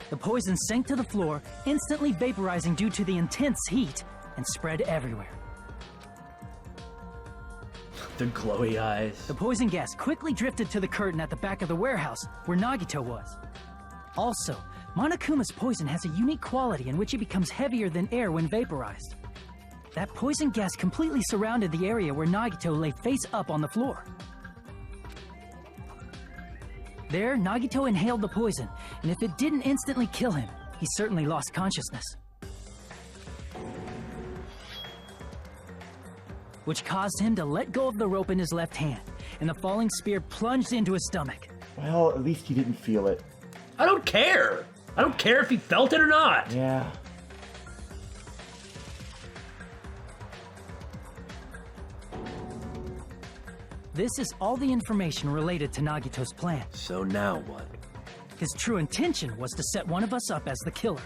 The poison sank to the floor, instantly vaporizing due to the intense heat, and spread everywhere. The glowy eyes. The poison gas quickly drifted to the curtain at the back of the warehouse, where Nagito was. Also, Monokuma's poison has a unique quality in which it becomes heavier than air when vaporized. That poison gas completely surrounded the area where Nagito lay face up on the floor. There, Nagito inhaled the poison, and if it didn't instantly kill him, he certainly lost consciousness. Which caused him to let go of the rope in his left hand, and the falling spear plunged into his stomach. Well, at least he didn't feel it. I don't care. I don't care if he felt it or not. Yeah. This is all the information related to Nagito's plan. So now what? His true intention was to set one of us up as the killer.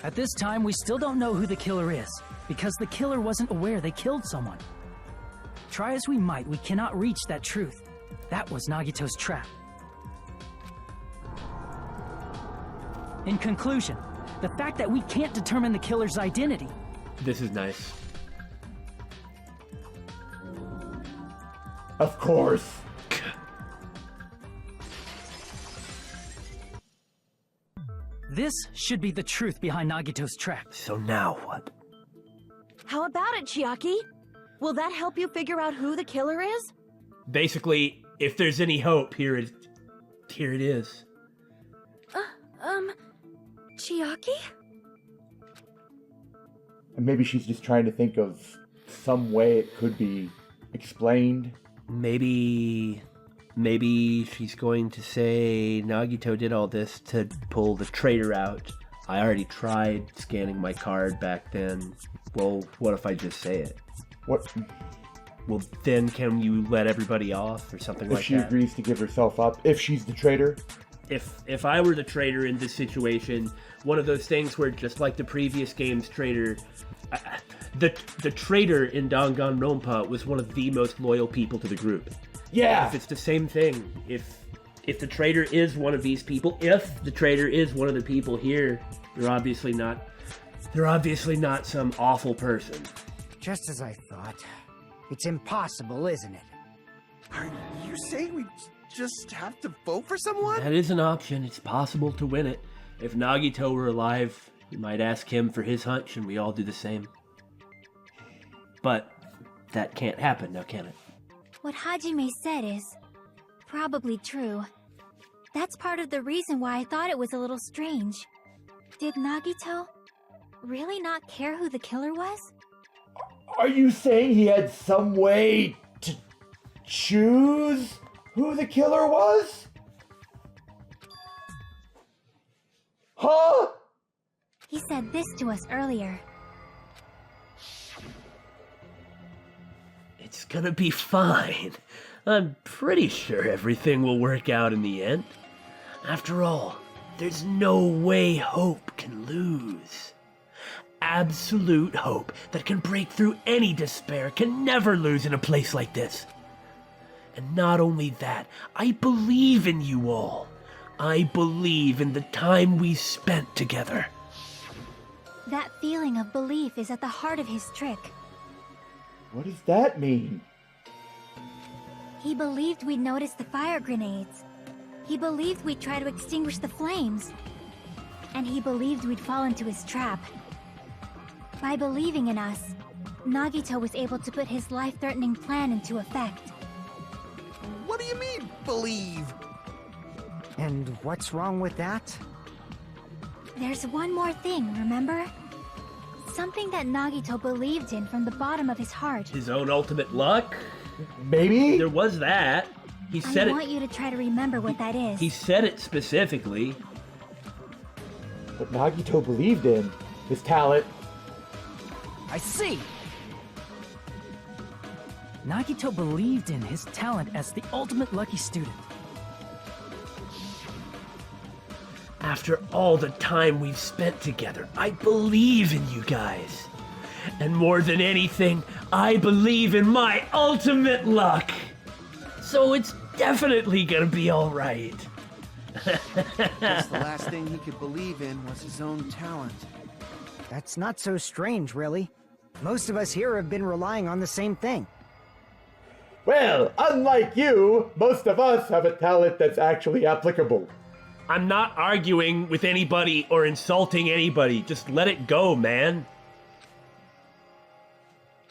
At this time, we still don't know who the killer is, because the killer wasn't aware they killed someone. Try as we might, we cannot reach that truth. That was Nagito's trap. In conclusion, the fact that we can't determine the killer's identity. This is nice. Of course. This should be the truth behind Nagito's trap. So now what? How about it, Chiaki? Will that help you figure out who the killer is? Basically, if there's any hope, here it is. Chiaki? And maybe she's just trying to think of some way it could be explained. Maybe she's going to say Nagito did all this to pull the traitor out. I already tried scanning my card back then. Well, what if I just say it? What Well, then can you let everybody off or something if like she that? agrees to give herself up? If she's the traitor? If I were the traitor in this situation, one of those things where just like the previous game's traitor, the traitor in Danganronpa was one of the most loyal people to the group. Yeah. If it's the same thing, if the traitor is one of these people, if the traitor is one of the people here, they're obviously not some awful person. Just as I thought. It's impossible, isn't it? Are you saying we just have to vote for someone? That is an option. It's possible to win it. If Nagito were alive, we might ask him for his hunch and we all do the same. But that can't happen now, can it? What Hajime said is probably true. That's part of the reason why I thought it was a little strange. Did Nagito really not care who the killer was? Are you saying he had some way to choose who the killer was? Huh? He said this to us earlier. It's gonna be fine. I'm pretty sure everything will work out in the end. After all, there's no way hope can lose. Absolute hope that can break through any despair can never lose in a place like this. And not only that, I believe in you all. I believe in the time we spent together. That feeling of belief is at the heart of his trick. What does that mean? He believed we'd notice the fire grenades. He believed we'd try to extinguish the flames. And he believed we'd fall into his trap. By believing in us, Nagito was able to put his life-threatening plan into effect. What do you mean, believe? And what's wrong with that? There's one more thing, remember? Something that Nagito believed in from the bottom of his heart. His own ultimate luck? Maybe? There was that. He said I want you to try to remember what that is. He said it specifically. What Nagito believed in, his talent. I see! Nagito believed in his talent as the ultimate lucky student. After all the time we've spent together, I believe in you guys. And more than anything, I believe in my ultimate luck. So it's definitely gonna be alright. Guess the last thing he could believe in was his own talent. That's not so strange, really. Most of us here have been relying on the same thing. Well, unlike you, most of us have a talent that's actually applicable. I'm not arguing with anybody or insulting anybody. Just let it go, man.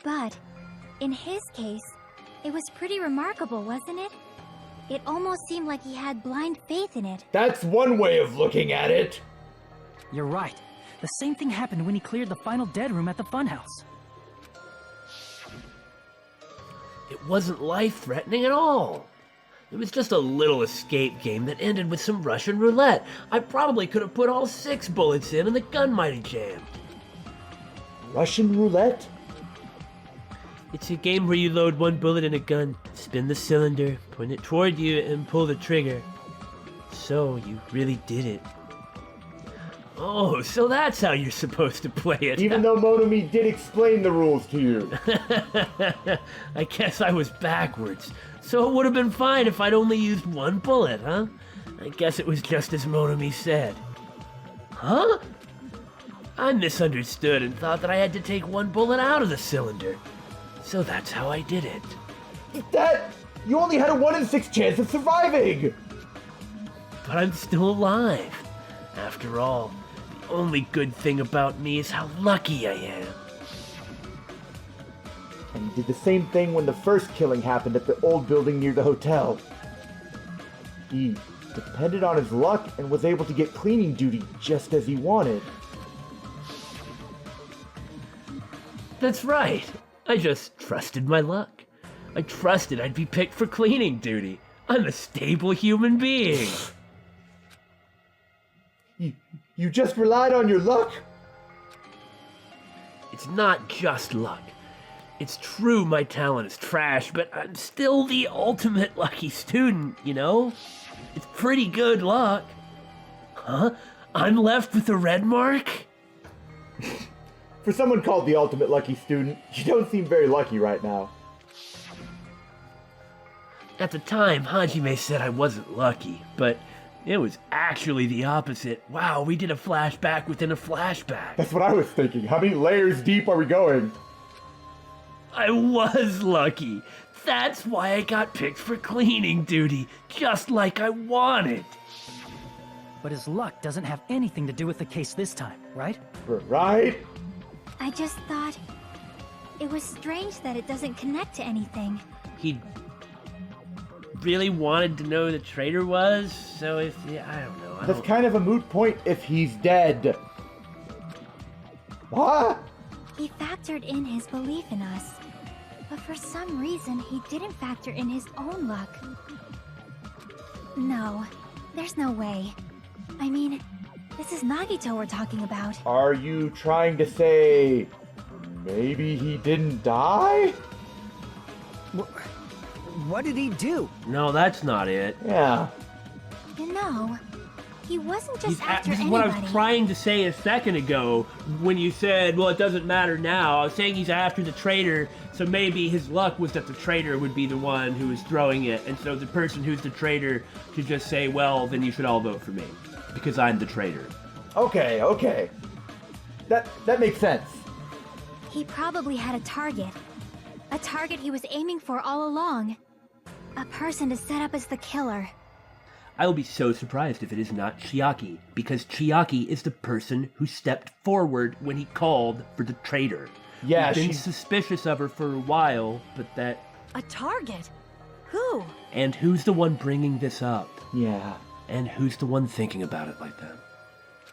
But, in his case, it was pretty remarkable, wasn't it? It almost seemed like he had blind faith in it. That's one way of looking at it. You're right. The same thing happened when he cleared the final dead room at the funhouse. It wasn't life-threatening at all. It was just a little escape game that ended with some Russian roulette. I probably could have put all 6 bullets in and the gun might have jammed. Russian roulette? It's a game where you load 1 bullet in a gun, spin the cylinder, point it toward you, and pull the trigger. So, you really did it. Oh, so that's how you're supposed to play it. Even though Monomi did explain the rules to you. I guess I was backwards. So it would have been fine if I'd only used 1 bullet, huh? I guess it was just as Monomi said. Huh? I misunderstood and thought that I had to take 1 bullet out of the cylinder. So that's how I did it. You only had a 1 in 6 chance of surviving! But I'm still alive. After all, the only good thing about me is how lucky I am. And he did the same thing when the first killing happened at the old building near the hotel. He depended on his luck and was able to get cleaning duty just as he wanted. That's right. I just trusted my luck. I trusted I'd be picked for cleaning duty. I'm a stable human being. You just relied on your luck? It's not just luck. It's true my talent is trash, but I'm still the ultimate lucky student, you know? It's pretty good luck. Huh? I'm left with a red mark? For someone called the ultimate lucky student, you don't seem very lucky right now. At the time, Hajime said I wasn't lucky, but it was actually the opposite. Wow, we did a flashback within a flashback. That's what I was thinking. How many layers deep are we going? I was lucky. That's why I got picked for cleaning duty, just like I wanted. But his luck doesn't have anything to do with the case this time, right? Right? I just thought it was strange that it doesn't connect to anything. He really wanted to know who the traitor was, so if, I don't know. That's kind of a moot point if he's dead. What? He factored in his belief in us, but for some reason he didn't factor in his own luck. No, there's no way. I mean, this is Nagito we're talking about. Are you trying to say maybe he didn't die? What did he do? No, that's not it. Yeah. No, he wasn't just after This is anybody. what I was trying to say a second ago when you said, well, it doesn't matter now. I was saying he's after the traitor, so maybe his luck was that the traitor would be the one who was throwing it, and so the person who's the traitor should just say, well, then you should all vote for me, because I'm the traitor. Okay. That makes sense. He probably had a target. A target he was aiming for all along. A person to set up as the killer. I will be so surprised if it is not Chiaki, because Chiaki is the person who stepped forward when he called for the traitor. Yeah, We've been she's suspicious of her for a while, but that... A target? Who? And who's the one bringing this up? Yeah. And who's the one thinking about it like that?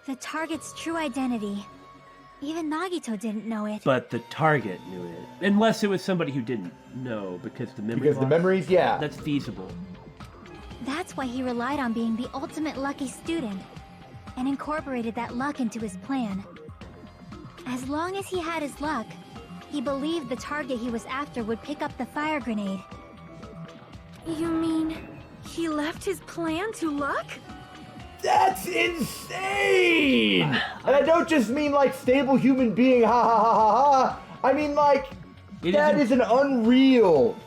The target's true identity. Even Nagito didn't know it. But the target knew it. Unless it was somebody who didn't know, because the memory Because the loss- memories, yeah. That's feasible. That's why he relied on being the ultimate lucky student, and incorporated that luck into his plan. As long as he had his luck, He believed the target he was after would pick up the fire grenade. You mean he left his plan to luck? That's insane! And I don't just mean like stable human being, ha ha ha ha ha. I mean like, that is an unreal.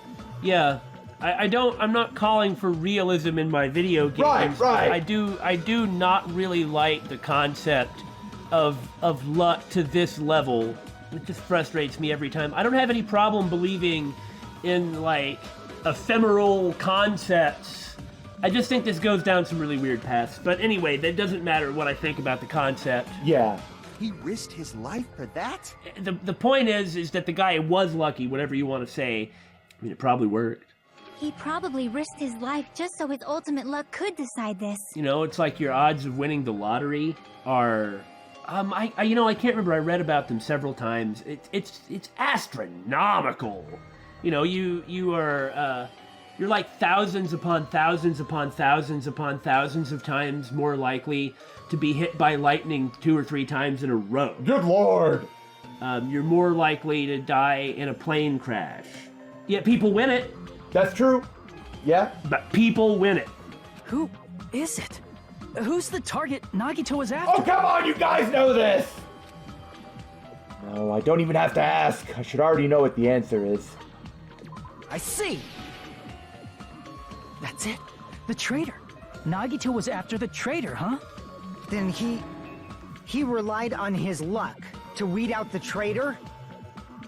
Yeah. I'm not calling for realism in my video games. Right. I do not really like the concept of luck to this level. It just frustrates me every time. I don't have any problem believing in, like, ephemeral concepts. I just think this goes down some really weird paths. But anyway, that doesn't matter what I think about the concept. Yeah. He risked his life for that? The point is that the guy was lucky, whatever you want to say. I mean, it probably worked. He probably risked his life just so his ultimate luck could decide this. You know, it's like your odds of winning the lottery are... I can't remember. I read about them several times. It's astronomical. You know, you're like thousands upon thousands upon thousands upon thousands of times more likely to be hit by lightning 2 or 3 times in a row. Good lord! You're more likely to die in a plane crash. Yet people win it. That's true. Yeah. But people win it. Who is it? Who's the target Nagito was after? Oh, come on, you guys know this! No, I don't even have to ask. I should already know what the answer is. I see! That's it. The traitor. Nagito was after the traitor, huh? Then he relied on his luck to weed out the traitor?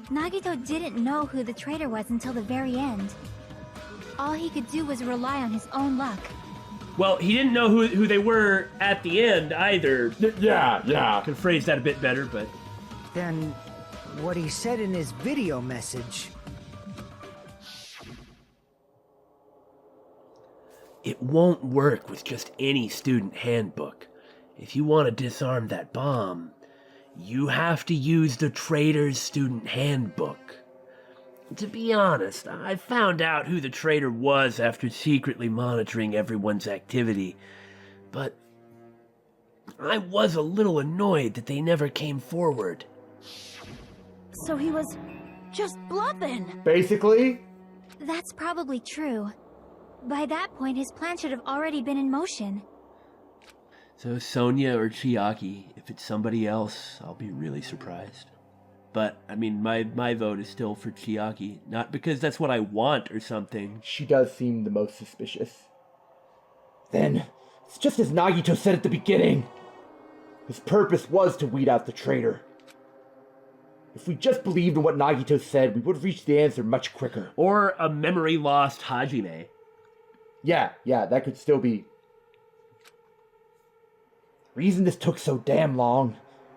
Nagito didn't know who the traitor was until the very end. All he could do was rely on his own luck. Well, he didn't know who they were at the end either. Yeah. Could phrase that a bit better, but... Then what he said in his video message... It won't work with just any student handbook. If you want to disarm that bomb, you have to use the traitor's student handbook. To be honest, I found out who the traitor was after secretly monitoring everyone's activity, but I was a little annoyed that they never came forward. So he was just bluffing. Basically? That's probably true. By that point, his plan should have already been in motion. So Sonia or Chiaki, if it's somebody else, I'll be really surprised. But, I mean, my vote is still for Chiaki. Not because that's what I want or something. She does seem the most suspicious. Then, it's just as Nagito said at the beginning. His purpose was to weed out the traitor. If we just believed in what Nagito said, we would have reached the answer much quicker. Or a memory-lost Hajime. Yeah, that could still be. Reason this took so damn long.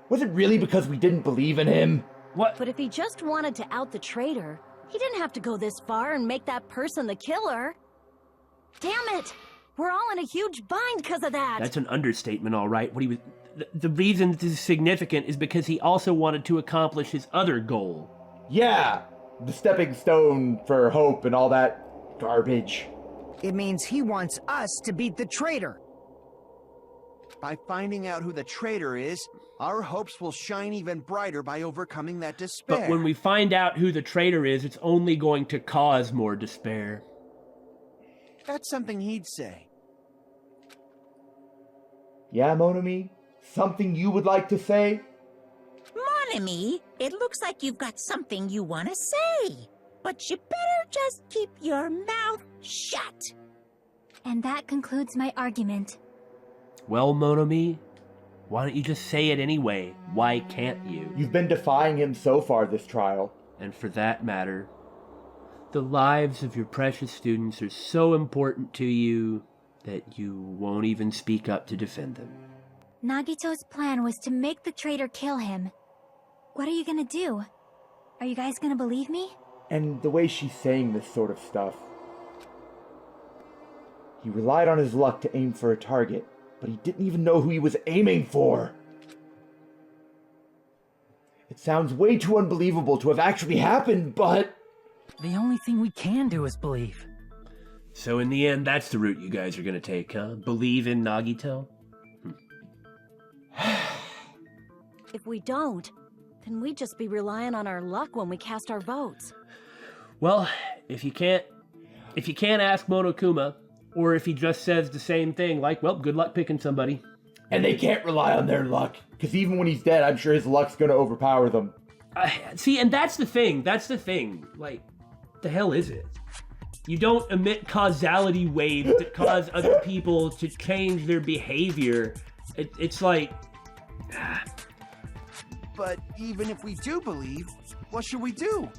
Was it really because we didn't believe in him? What? But if he just wanted to out the traitor, he didn't have to go this far and make that person the killer. Damn it! We're all in a huge bind because of that! That's an understatement, all right. The reason this is significant is because he also wanted to accomplish his other goal. Yeah, the stepping stone for hope and all that garbage. It means he wants us to beat the traitor. By finding out who the traitor is, our hopes will shine even brighter by overcoming that despair. But when we find out who the traitor is, it's only going to cause more despair. That's something he'd say. Yeah, Monami? Something you would like to say? Monami, it looks like you've got something you want to say. But you better just keep your mouth shut. And that concludes my argument. Well, Monami, why don't you just say it anyway? Why can't you? You've been defying him so far this trial. And for that matter, the lives of your precious students are so important to you that you won't even speak up to defend them. Nagito's plan was to make the traitor kill him. What are you gonna do? Are you guys gonna believe me? And the way she's saying this sort of stuff. He relied on his luck to aim for a target, but he didn't even know who he was aiming for. It sounds way too unbelievable to have actually happened, but... The only thing we can do is believe. So in the end, that's the route you guys are gonna take, huh? Believe in Nagito? If we don't, then we'd just be relying on our luck when we cast our votes. Well, if you can't ask Monokuma, or if he just says the same thing, like, well, good luck picking somebody. And they can't rely on their luck, because even when he's dead, I'm sure his luck's gonna overpower them. See, and that's the thing. Like, the hell is it? You don't emit causality waves that cause other people to change their behavior. It's like... But even if we do believe, what should we do?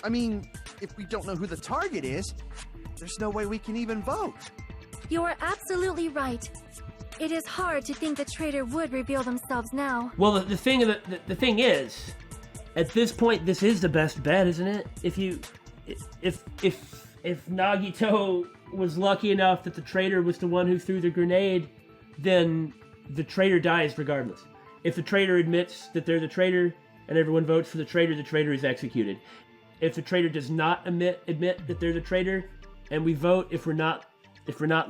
I mean, if we don't know who the target is, there's no way we can even vote. You are absolutely right. It is hard to think the traitor would reveal themselves now. Well, the thing is, at this point, this is the best bet, isn't it? If Nagito was lucky enough that the traitor was the one who threw the grenade, then the traitor dies regardless. If the traitor admits that they're the traitor and everyone votes for the traitor is executed. If the traitor does not admit that they're the traitor and we vote, if we're not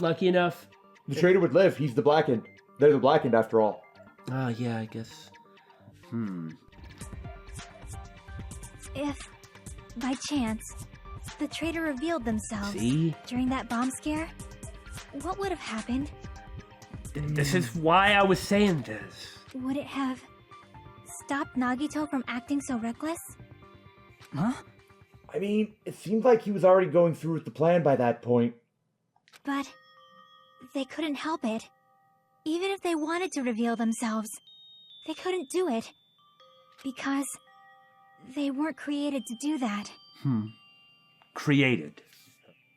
lucky enough, the traitor would live. He's the Blackened. They're the Blackened after all. Oh, yeah, I guess. If, by chance, the traitor revealed themselves during that bomb scare, what would have happened? This is why I was saying this. Would it have stopped Nagito from acting so reckless? Huh? I mean, it seemed like he was already going through with the plan by that point. But they couldn't help it. Even if they wanted to reveal themselves, they couldn't do it. Because they weren't created to do that. Created.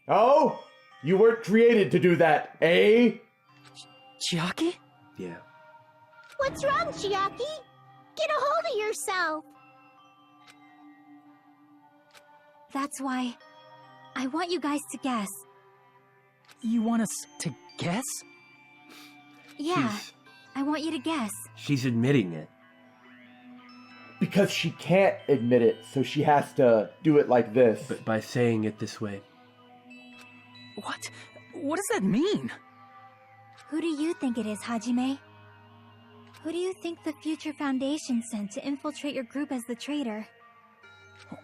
Oh? You weren't created to do that, eh? Chiaki? Yeah. What's wrong, Chiaki? Get a hold of yourself! That's why I want you guys to guess. You want us to guess? Yeah, I want you to guess. She's admitting it. Because she can't admit it, so she has to do it like this. But by saying it this way. What? What does that mean? Who do you think it is, Hajime? Who do you think the Future Foundation sent to infiltrate your group as the traitor?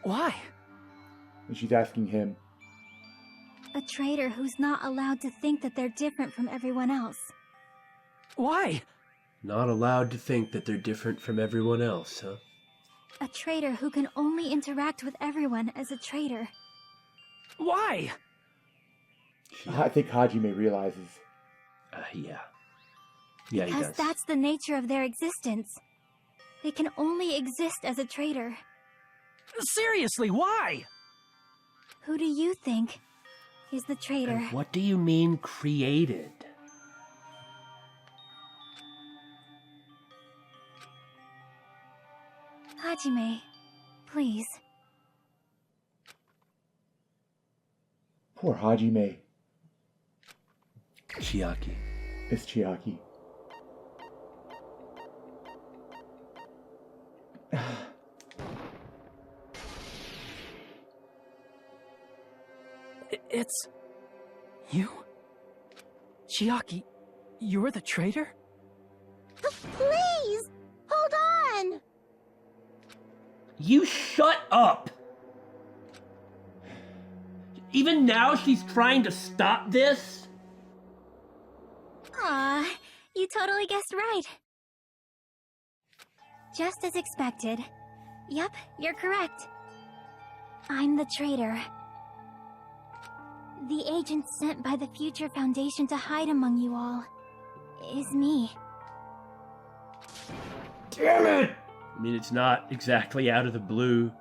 Why? And she's asking him. A traitor who's not allowed to think that they're different from everyone else. Why? Not allowed to think that they're different from everyone else, huh? A traitor who can only interact with everyone as a traitor. Why? I think Hajime realizes. Yeah. Yeah, because he does. That's the nature of their existence. They can only exist as a traitor. Seriously, why? Who do you think is the traitor? And what do you mean created? Hajime, please. Poor Hajime. Chiaki. It's Chiaki. It's... you? Chiaki, you're the traitor? Please! Hold on! You shut up! Even now she's trying to stop this? Aw, you totally guessed right. Just as expected. Yep, you're correct. I'm the traitor. The agent sent by the Future Foundation to hide among you all is me. Damn it! I mean, it's not exactly out of the blue.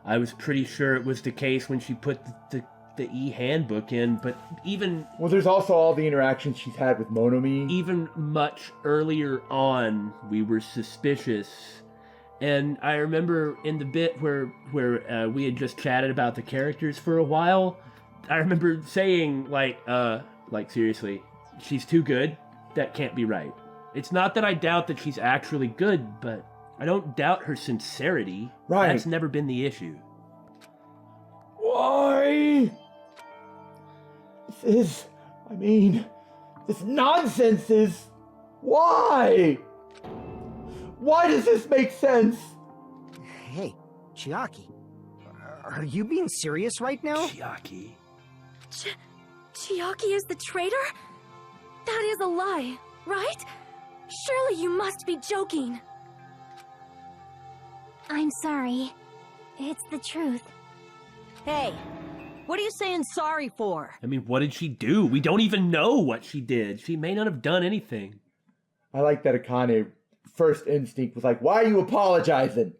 I was pretty sure it was the case when she put the e-handbook in, but even... Well, there's also all the interactions she's had with Monomi. Even much earlier on, we were suspicious. And I remember in the bit where we had just chatted about the characters for a while, I remember saying, like, seriously, she's too good? That can't be right. It's not that I doubt that she's actually good, but I don't doubt her sincerity. Right. That's never been the issue. Why? This nonsense is... Why? Why does this make sense? Hey, Chiaki. Are you being serious right now? Chiaki. Chiaki is the traitor? That is a lie, right? Surely you must be joking. I'm sorry. It's the truth. Hey, what are you saying sorry for? I mean, what did she do? We don't even know what she did. She may not have done anything. I like that Akane first instinct was like, why are you apologizing?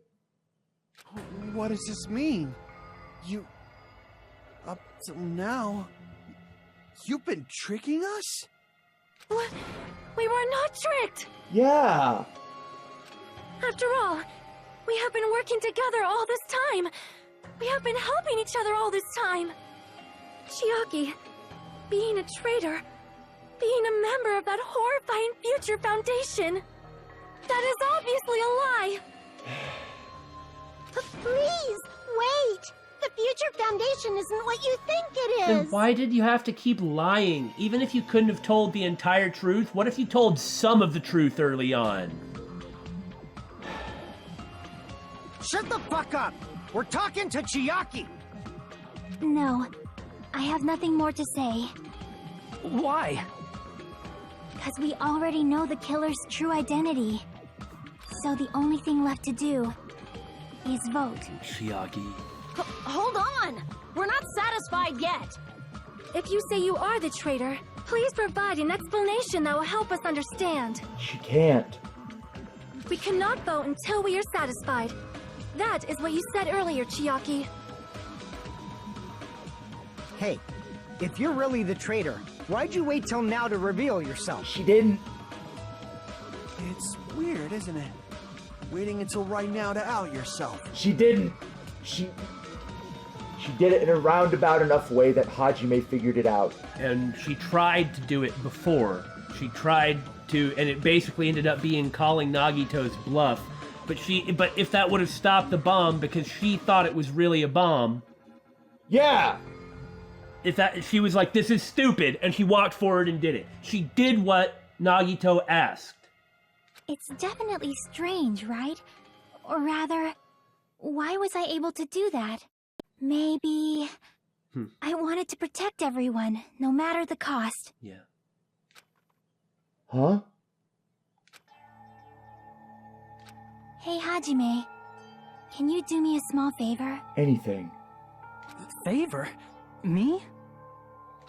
What does this mean? Up till now, you've been tricking us? What? We were not tricked! Yeah. After all, we have been working together all this time. We have been helping each other all this time. Chiaki, being a traitor, being a member of that horrifying future foundation, that is obviously a lie. Please, wait! The Future Foundation isn't what you think it is! Then why did you have to keep lying? Even if you couldn't have told the entire truth, what if you told some of the truth early on? Shut the fuck up! We're talking to Chiaki! No, I have nothing more to say. Why? Because we already know the killer's true identity. So the only thing left to do is vote. Chiaki. Hold on! We're not satisfied yet! If you say you are the traitor, please provide an explanation that will help us understand. She can't. We cannot vote until we are satisfied. That is what you said earlier, Chiaki. Hey, if you're really the traitor, why'd you wait till now to reveal yourself? She didn't. It's weird, isn't it? Waiting until right now to out yourself. She didn't. She did it in a roundabout enough way that Hajime figured it out. And she tried to do it before. She tried to, and it basically ended up being calling Nagito's bluff. But if that would have stopped the bomb, because she thought it was really a bomb. Yeah! She was like, this is stupid, and she walked forward and did it. She did what Nagito asked. It's definitely strange, right? Or rather, why was I able to do that? Maybe... I wanted to protect everyone, no matter the cost. Yeah. Huh? Hey, Hajime. Can you do me a small favor? Anything. Favor? Me?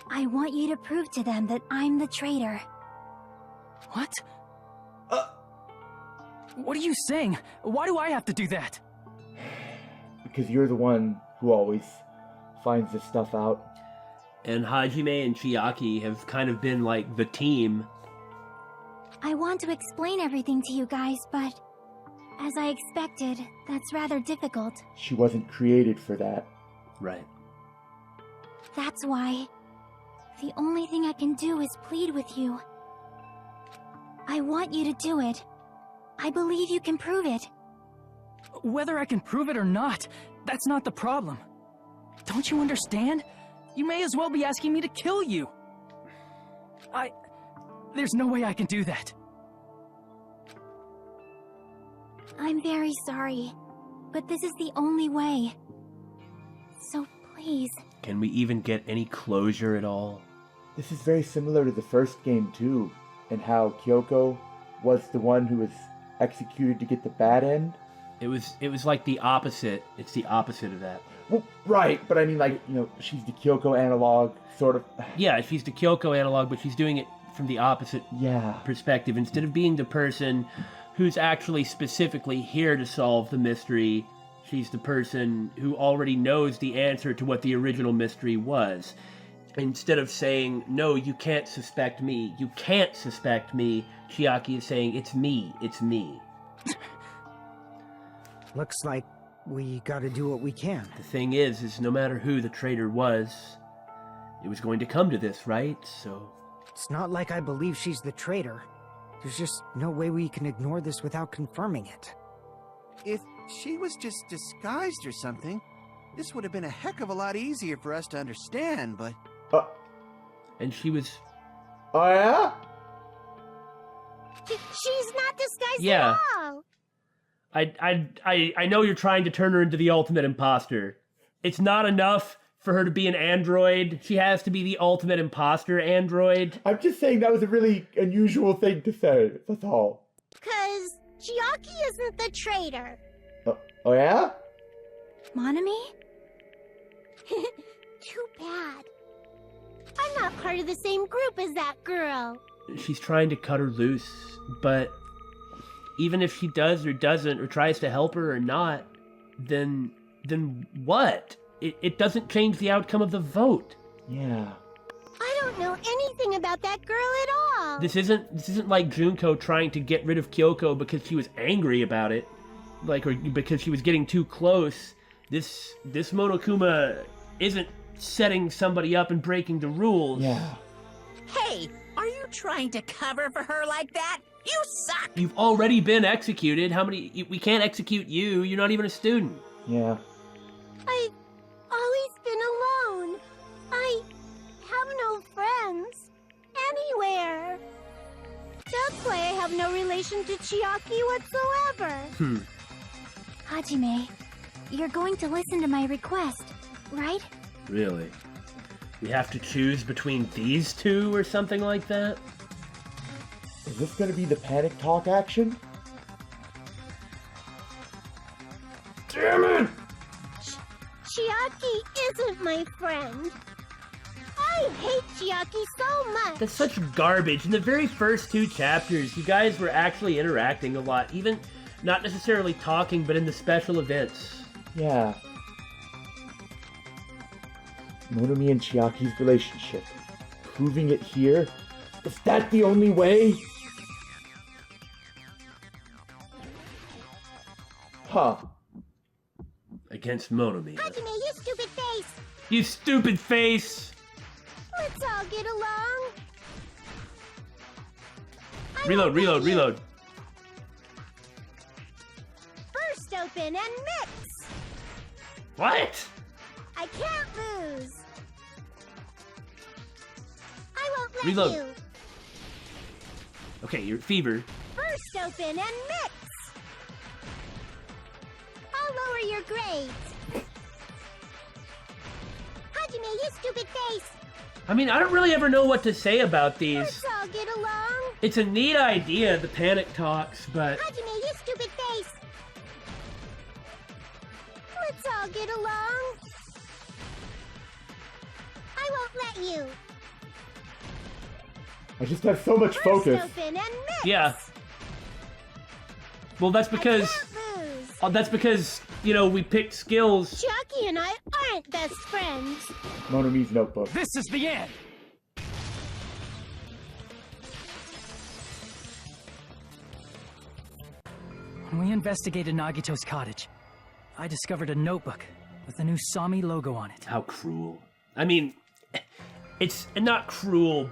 I want you to prove to them that I'm the traitor. What? What are you saying? Why do I have to do that? Because you're the one who always finds this stuff out. And Hajime and Chiaki have kind of been like the team. I want to explain everything to you guys, but... as I expected, that's rather difficult. She wasn't created for that. Right. That's why... the only thing I can do is plead with you. I want you to do it. I believe you can prove it. Whether I can prove it or not, that's not the problem. Don't you understand? You may as well be asking me to kill you. There's no way I can do that. I'm very sorry, but this is the only way. So please. Can we even get any closure at all? This is very similar to the first game too, and how Kyoko was the one who was executed to get the bad end. It was like the opposite. It's the opposite of that. Well, right, but I mean, like, you know, she's the Kyoko analog, sort of. Yeah, she's the Kyoko analog, but she's doing it from the opposite perspective. Instead of being the person who's actually specifically here to solve the mystery, she's the person who already knows the answer to what the original mystery was. Instead of saying, no, you can't suspect me, you can't suspect me, Chiaki is saying, it's me, it's me. Looks like we gotta do what we can. The thing is no matter who the traitor was, it was going to come to this, right? So... it's not like I believe she's the traitor. There's just no way we can ignore this without confirming it. If she was just disguised or something, this would have been a heck of a lot easier for us to understand, but... And she was... Oh, yeah? She's not disguised Yeah. at all! I know you're trying to turn her into the ultimate imposter. It's not enough for her to be an android. She has to be the ultimate imposter android. I'm just saying that was a really unusual thing to say. That's all. 'Cause Chiaki isn't the traitor. Oh yeah? Monami? Too bad. I'm not part of the same group as that girl. She's trying to cut her loose, but even if she does or doesn't, or tries to help her or not, then what? It doesn't change the outcome of the vote. Yeah. I don't know anything about that girl at all. This isn't like Junko trying to get rid of Kyoko because she was angry about it, or because she was getting too close. This Monokuma isn't setting somebody up and breaking the rules. Yeah. Hey, are you trying to cover for her like that? You suck! You've already been executed. We can't execute you. You're not even a student. Yeah. I've always been alone. I have no friends anywhere. That's why I have no relation to Chiaki whatsoever. Hajime, you're going to listen to my request, right? Really? We have to choose between these two or something like that? Is this gonna be the panic talk action? Damn it! Chiaki isn't my friend. I hate Chiaki so much. That's such garbage. In the very first 2 chapters, you guys were actually interacting a lot. Even not necessarily talking, but in the special events. Yeah. Monami and Chiaki's relationship. Proving it here? Is that the only way? Huh. Against Monami. Hajime, you stupid face. You stupid face! Let's all get along. Reload. Burst open and mix. What? I can't lose. I won't let Reload. you. Okay, you're fever. Burst open and mix. I'll lower your grades. Hajime, you stupid face. I mean, I don't really ever know what to say about these. Let's all get along. It's a neat idea, the panic talks, but... Hajime, you stupid face. Let's all get along. I won't let you. I just have so much Burst focus. open and mix. Yeah. Well, that's because... I can't lose. that's because, we picked skills. Chiaki and I aren't best friends. Monami's notebook. This is the end! When we investigated Nagito's cottage, I discovered a notebook with the new Sami logo on it. How cruel. I mean, it's not cruel.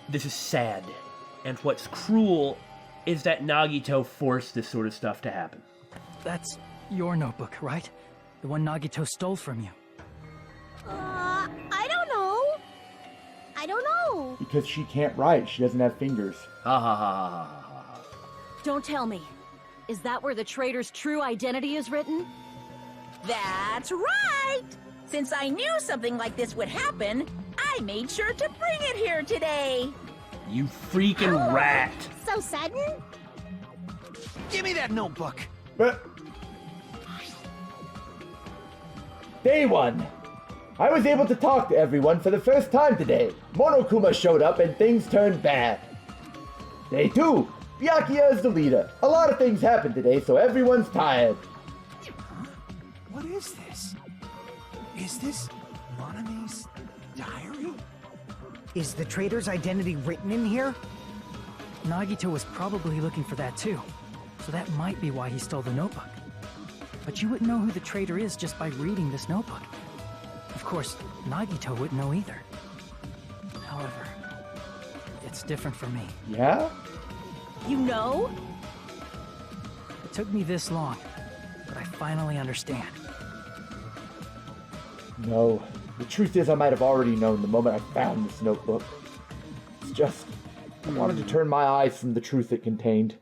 This is sad. And what's cruel is that Nagito forced this sort of stuff to happen. That's your notebook, right? The one Nagito stole from you. I don't know. I don't know. Because she can't write. She doesn't have fingers. Ha ha ha ha ha ha ha. Don't tell me. Is that where the traitor's true identity is written? That's right! Since I knew something like this would happen, I made sure to bring it here today. You freaking rat. So sudden? Give me that notebook. But... Day 1. I was able to talk to everyone for the first time today. Monokuma showed up and things turned bad. Day 2. Byakuya is the leader. A lot of things happened today, so everyone's tired. What is this? Is this Monami's diary? Is the traitor's identity written in here? Nagito was probably looking for that too, so that might be why he stole the notebook. But you wouldn't know who the traitor is just by reading this notebook. Of course, Nagito wouldn't know either. However, it's different for me. Yeah? You know? It took me this long, but I finally understand. No. The truth is I might have already known the moment I found this notebook. It's just... I wanted to turn my eyes from the truth it contained.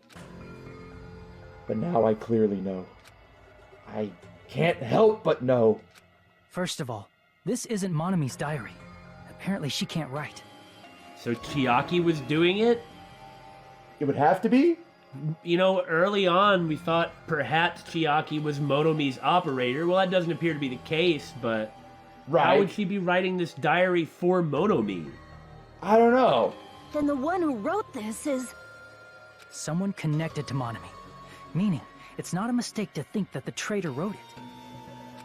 But now I clearly know. I can't help but know. First of all, this isn't Monomi's diary. Apparently she can't write. So Chiaki was doing it? It would have to be? You know, early on we thought perhaps Chiaki was Monomi's operator. Well, that doesn't appear to be the case, but how would she be writing this diary for Monomi? I don't know. Then the one who wrote this is... Someone connected to Monomi. Meaning, it's not a mistake to think that the traitor wrote it.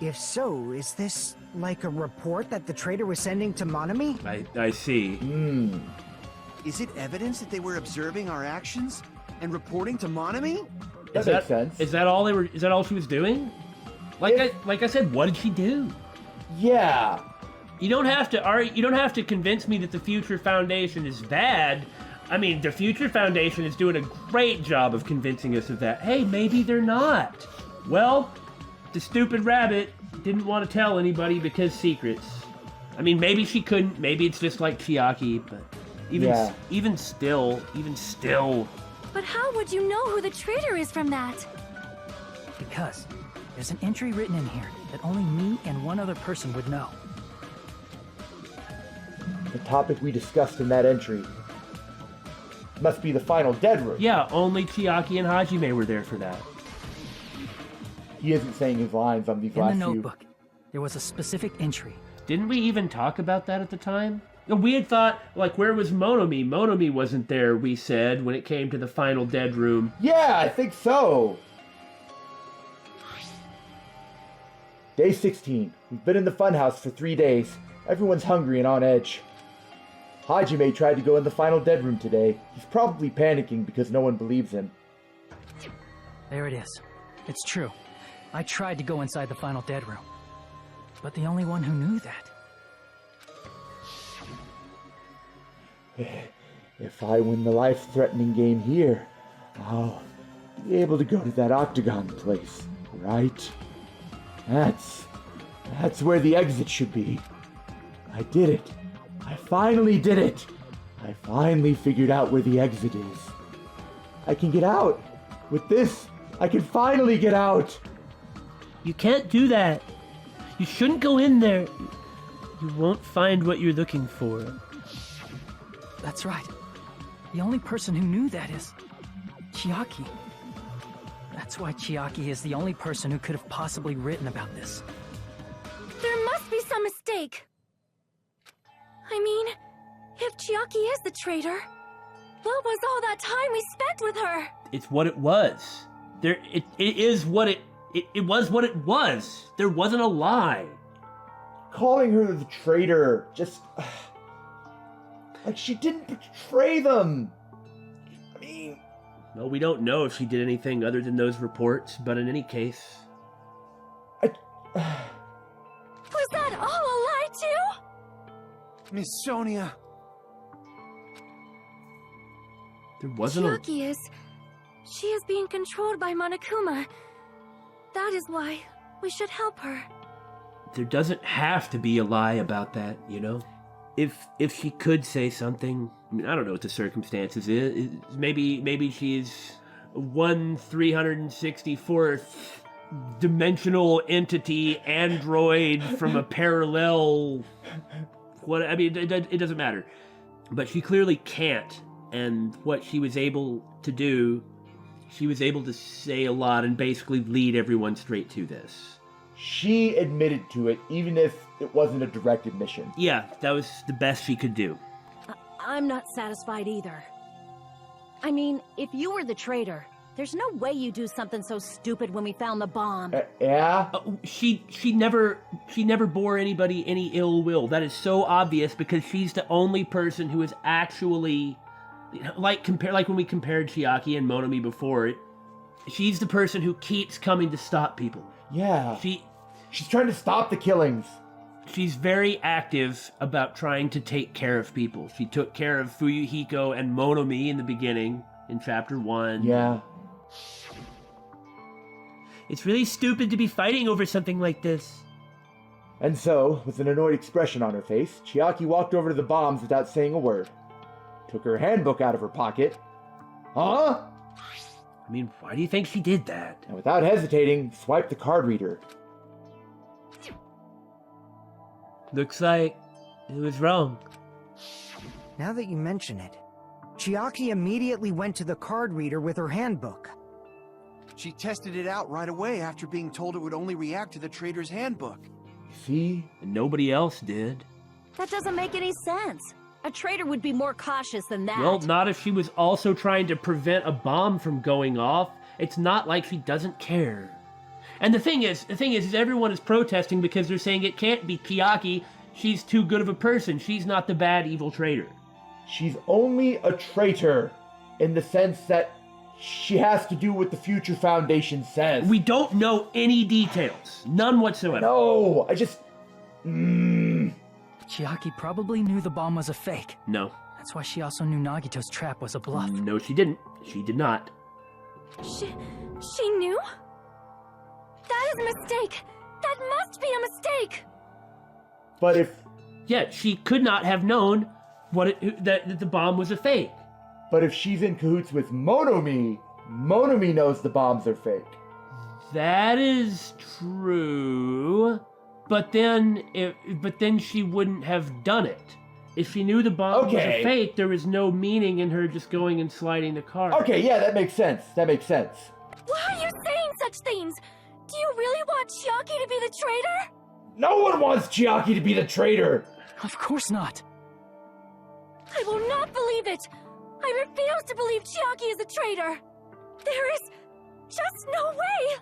If so, is this like a report that the traitor was sending to Monomi? I see. Is it evidence that they were observing our actions and reporting to Monomi? That makes sense. Is that all is that all she was doing? Like I said, what did she do? Yeah. You don't have to convince me that the Future Foundation is bad. I mean, the Future Foundation is doing a great job of convincing us of that. Hey, maybe they're not. Well, the stupid rabbit didn't want to tell anybody because secrets. I mean, maybe she couldn't. Maybe it's just like Chiaki, but even still. But how would you know who the traitor is from that? Because there's an entry written in here that only me and one other person would know. The topic we discussed in that entry must be the final dead room. Yeah, only Chiaki and Hajime were there for that. He isn't saying his lines on these In last the few. notebook, there was a specific entry. Didn't we even talk about that at the time? We had thought, like, where was Monomi? Monomi wasn't there, we said, when it came to the final dead room. Yeah, I think so. Day 16. We've been in the funhouse for 3 days. Everyone's hungry and on edge. Hajime tried to go in the final dead room today. He's probably panicking because no one believes him. There it is. It's true. I tried to go inside the final dead room. But the only one who knew that... If I win the life-threatening game here, I'll be able to go to that octagon place, right? That's where the exit should be. I did it. I finally did it. I finally figured out where the exit is. I can get out. With this, I can finally get out. You can't do that. You shouldn't go in there. You won't find what you're looking for. That's right. The only person who knew that is... Chiaki. That's why Chiaki is the only person who could have possibly written about this. There must be some mistake. I mean, if Chiaki is the traitor, what was all that time we spent with her? It's what it was. It was what it was. There wasn't a lie. Calling her the traitor just... like she didn't betray them. I mean... Well, we don't know if she did anything other than those reports, but in any case... Was that all a lie too? Miss Sonia. There wasn't Chiaki she is being controlled by Monokuma. That is why we should help her. There doesn't have to be a lie about that, you know? If she could say something, I mean, I don't know what the circumstances is. Maybe she's 1/364th dimensional entity android from a parallel... I mean, it doesn't matter. But she clearly can't. And what she was able to do, she was able to say a lot and basically lead everyone straight to this. She admitted to it, even if it wasn't a direct admission. Yeah, that was the best she could do. I'm not satisfied either. I mean, if you were the traitor, there's no way you do something so stupid when we found the bomb. Yeah? She never bore anybody any ill will. That is so obvious because she's the only person who is actually, like when we compared Chiaki and Monomi before it. She's the person who keeps coming to stop people. Yeah. She's trying to stop the killings. She's very active about trying to take care of people. She took care of Fuyuhiko and Monomi in the beginning, in Chapter 1. Yeah. It's really stupid to be fighting over something like this. And so, with an annoyed expression on her face, Chiaki walked over to the bombs without saying a word. Took her handbook out of her pocket. Huh? I mean, why do you think she did that? And without hesitating, swiped the card reader. Looks like it was wrong. Now that you mention it, Chiaki immediately went to the card reader with her handbook. She tested it out right away after being told it would only react to the traitor's handbook. See? And nobody else did. That doesn't make any sense. A traitor would be more cautious than that. Well, not if she was also trying to prevent a bomb from going off. It's not like she doesn't care. And the thing is everyone is protesting because they're saying it can't be Chiaki. She's too good of a person. She's not the bad, evil traitor. She's only a traitor in the sense that she has to do what the Future Foundation says. We don't know any details. None whatsoever. No, I just... Chiaki probably knew the bomb was a fake. No. That's why she also knew Nagito's trap was a bluff. No, she didn't. She did not. She knew? That is a mistake! That must be a mistake! But if... Yeah, she could not have known that the bomb was a fake. But if she's in cahoots with Monomi, Monomi knows the bombs are fake. That is true. But then she wouldn't have done it. If she knew the bomb was a fake, there was no meaning in her just going and sliding the card. Okay, yeah, that makes sense. That makes sense. Why are you saying such things? Do you really want Chiaki to be the traitor? No one wants Chiaki to be the traitor! Of course not. I will not believe it! I refuse to believe Chiaki is a traitor! There is just no way!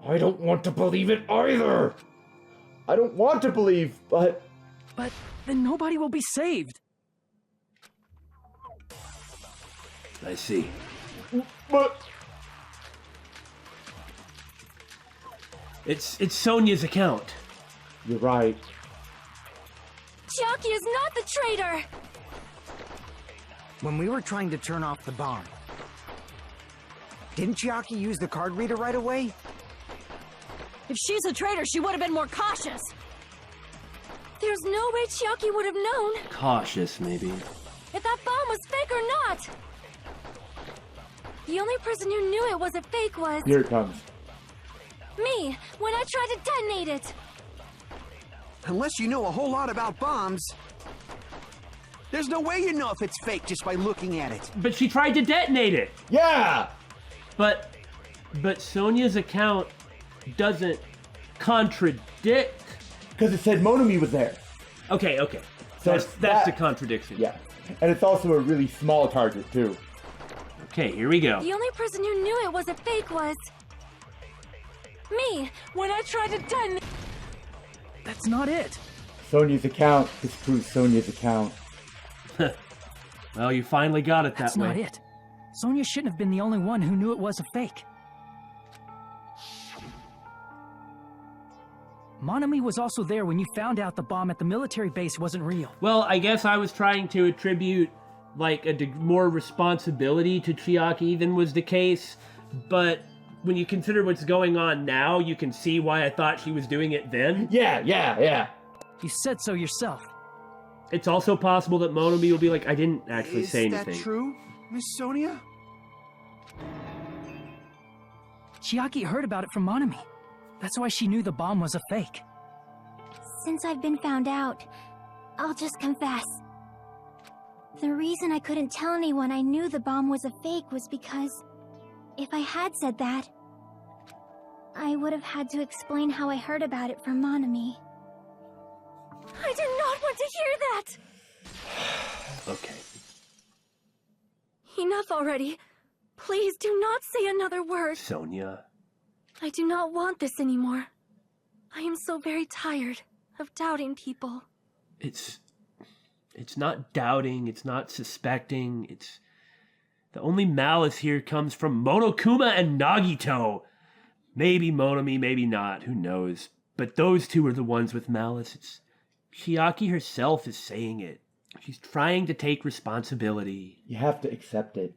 I don't want to believe it either! I don't want to believe, but... But then nobody will be saved. I see. But... It's Sonia's account. You're right. Chiaki is not the traitor! When we were trying to turn off the bomb, didn't Chiaki use the card reader right away? If she's a traitor, she would have been more cautious. There's no way Chiaki would have known Cautious, maybe. if that bomb was fake or not! The only person who knew it was a fake was... Here it comes. me, when I tried to detonate it! Unless you know a whole lot about bombs, there's no way you know if it's fake just by looking at it. But she tried to detonate it. Yeah! But Sonia's account doesn't contradict. Because it said Monomi was there. Okay. So That's the contradiction. Yeah. And it's also a really small target, too. Okay, here we go. The only person who knew it was a fake was... me, when I tried to detonate... That's not it. Sonia's account disproves Sonia's account. Well, you finally got it That's that way. not it. Sonia shouldn't have been the only one who knew it was a fake. Monomi was also there when you found out the bomb at the military base wasn't real. Well, I guess I was trying to attribute like more responsibility to Chiaki than was the case, but when you consider what's going on now, you can see why I thought she was doing it then. Yeah. You said so yourself. It's also possible that Monomi will be like, I didn't actually say anything. Is that true, Miss Sonia? Chiaki heard about it from Monomi. That's why she knew the bomb was a fake. Since I've been found out, I'll just confess. The reason I couldn't tell anyone I knew the bomb was a fake was because if I had said that, I would have had to explain how I heard about it from Monomi. I did not want to hear that! Okay. Enough already. Please do not say another word. Sonia. I do not want this anymore. I am so very tired of doubting people. It's not doubting, it's not suspecting, it's... The only malice here comes from Monokuma and Nagito. Maybe Monomi, maybe not, who knows. But those two are the ones with malice. It's Chiaki herself is saying it. She's trying to take responsibility. You have to accept it.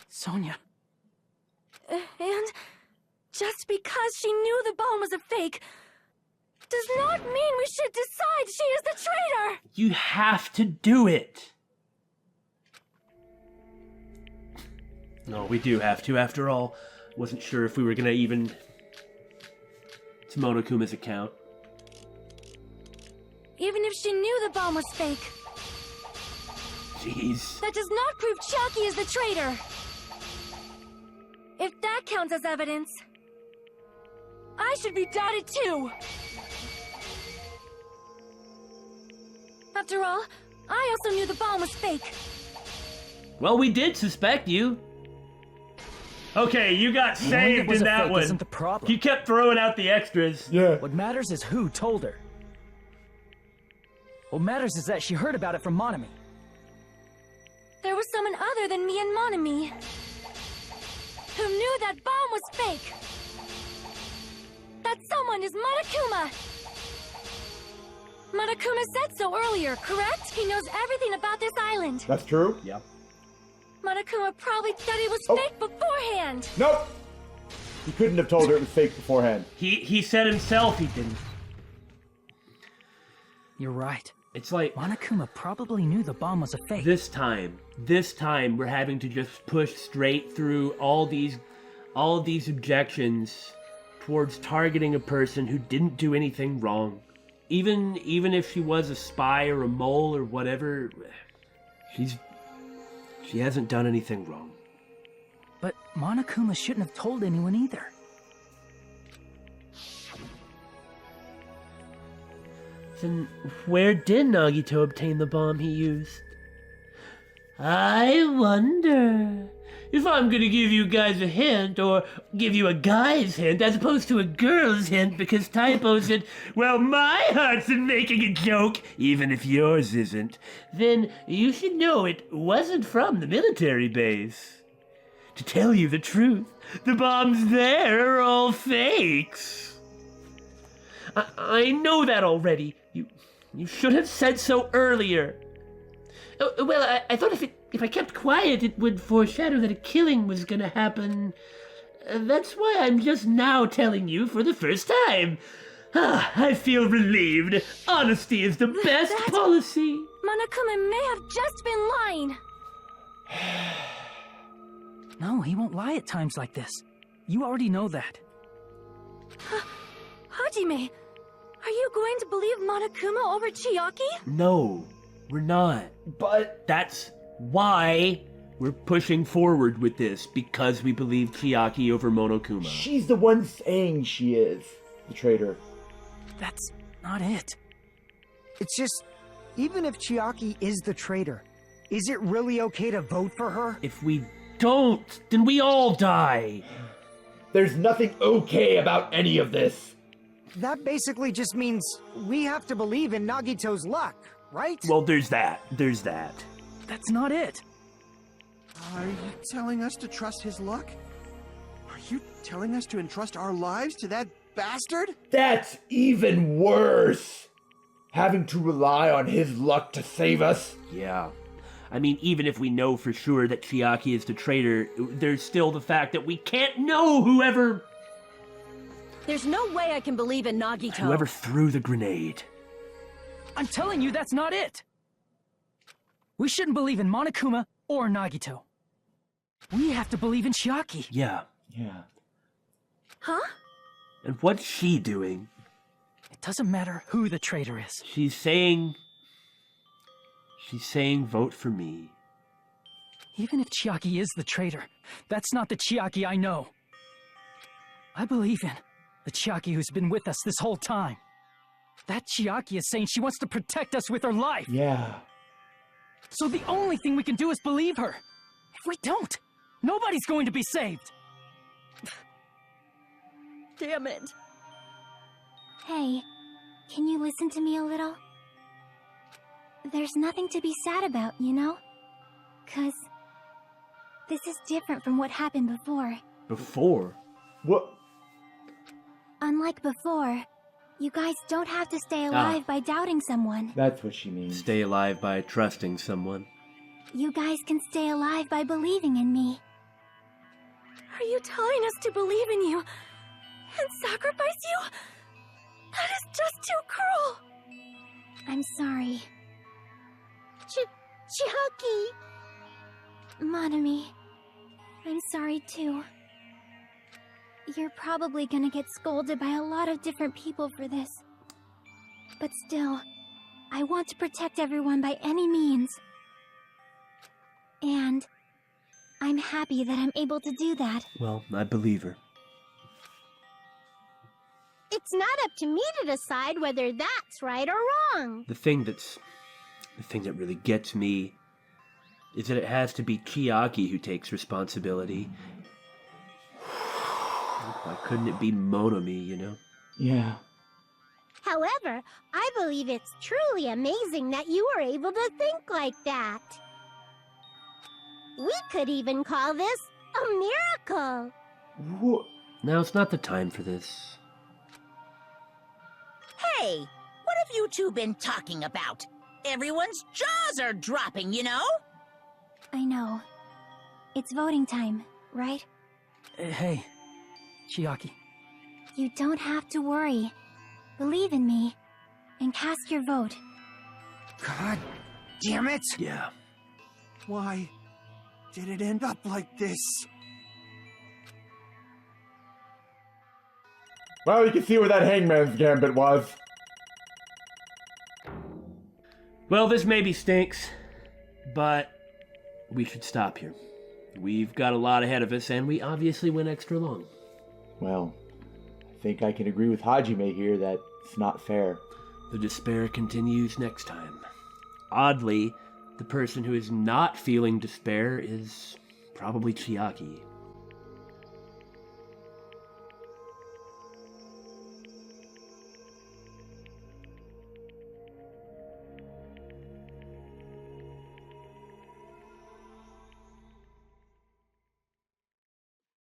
Sonia. And just because she knew the bomb was a fake does not mean we should decide she is the traitor! You have to do it. No, we do have to, after all. Wasn't sure if we were gonna even... It's Monokuma's account. Even if she knew the bomb was fake, Jeez. that does not prove Chiaki is the traitor. If that counts as evidence, I should be doubted too. After all, I also knew the bomb was fake. Well, we did suspect you. Okay, you got saved in that one. Isn't the problem. You kept throwing out the extras. Yeah. What matters is who told her. What matters is that she heard about it from Monami. There was someone other than me and Monami who knew that bomb was fake. That someone is Monokuma. Monokuma said so earlier, correct? He knows everything about this island. That's true? Yep. Monokuma probably thought it was fake beforehand. Nope! He couldn't have told her it was fake beforehand. He said himself he didn't. You're right. It's like... Monokuma probably knew the bomb was a fake. This time we're having to just push straight through all these objections towards targeting a person who didn't do anything wrong. Even if she was a spy or a mole or whatever, she hasn't done anything wrong. But Monokuma shouldn't have told anyone either. Then where did Nagito obtain the bomb he used? I wonder if I'm gonna give you guys a hint, or give you a guy's hint as opposed to a girl's hint, because Typo said, well, my heart's in making a joke, even if yours isn't, then you should know it wasn't from the military base. To tell you the truth, the bombs there are all fakes. I know that already. You should have said so earlier. Well, I thought if I kept quiet, it would foreshadow that a killing was gonna happen. That's why I'm just now telling you for the first time. I feel relieved. Honesty is the best policy. Monokuma may have just been lying. No, he won't lie at times like this. You already know that. Hajime, are you going to believe Monokuma over Chiaki? No, we're not. But that's why we're pushing forward with this, because we believe Chiaki over Monokuma. She's the one saying she is the traitor. That's not it. It's just, even if Chiaki is the traitor, is it really okay to vote for her? If we don't, then we all die. There's nothing okay about any of this. That basically just means we have to believe in Nagito's luck, right? Well, there's that. That's not it. Are you telling us to trust his luck? Are you telling us to entrust our lives to that bastard? That's even worse. Having to rely on his luck to save us. Yeah. I mean, even if we know for sure that Chiaki is the traitor, there's still the fact that we can't know whoever There's no way I can believe in Nagito. Whoever threw the grenade. I'm telling you, that's not it. We shouldn't believe in Monokuma or Nagito. We have to believe in Chiaki. Yeah. Huh? And what's she doing? It doesn't matter who the traitor is. She's saying vote for me. Even if Chiaki is the traitor, that's not the Chiaki I know. I believe in the Chiaki who's been with us this whole time. That Chiaki is saying she wants to protect us with her life. Yeah. So the only thing we can do is believe her. If we don't, nobody's going to be saved. Damn it. Hey, can you listen to me a little? There's nothing to be sad about, you know? 'Cause this is different from what happened before. Before? What? Unlike before, you guys don't have to stay alive by doubting someone. That's what she means. Stay alive by trusting someone. You guys can stay alive by believing in me. Are you telling us to believe in you and sacrifice you? That is just too cruel. I'm sorry. Chiaki. Monami. I'm sorry too. You're probably gonna get scolded by a lot of different people for this. But still, I want to protect everyone by any means. And I'm happy that I'm able to do that. Well, I believe her. It's not up to me to decide whether that's right or wrong. The thing that really gets me is that it has to be Chiaki who takes responsibility. Why couldn't it be Monomi, you know? Yeah. However, I believe it's truly amazing that you were able to think like that. We could even call this a miracle. What? Now, it's not the time for this. Hey, what have you two been talking about? Everyone's jaws are dropping, you know? I know. It's voting time, right? Hey, Chiaki. You don't have to worry. Believe in me, and cast your vote. God damn it! Yeah. Why did it end up like this? Well, you can see where that hangman's gambit was. Well, this maybe stinks, but we should stop here. We've got a lot ahead of us, and we obviously went extra long. Well, I think I can agree with Hajime here that it's not fair. The despair continues next time. Oddly, the person who is not feeling despair is probably Chiaki.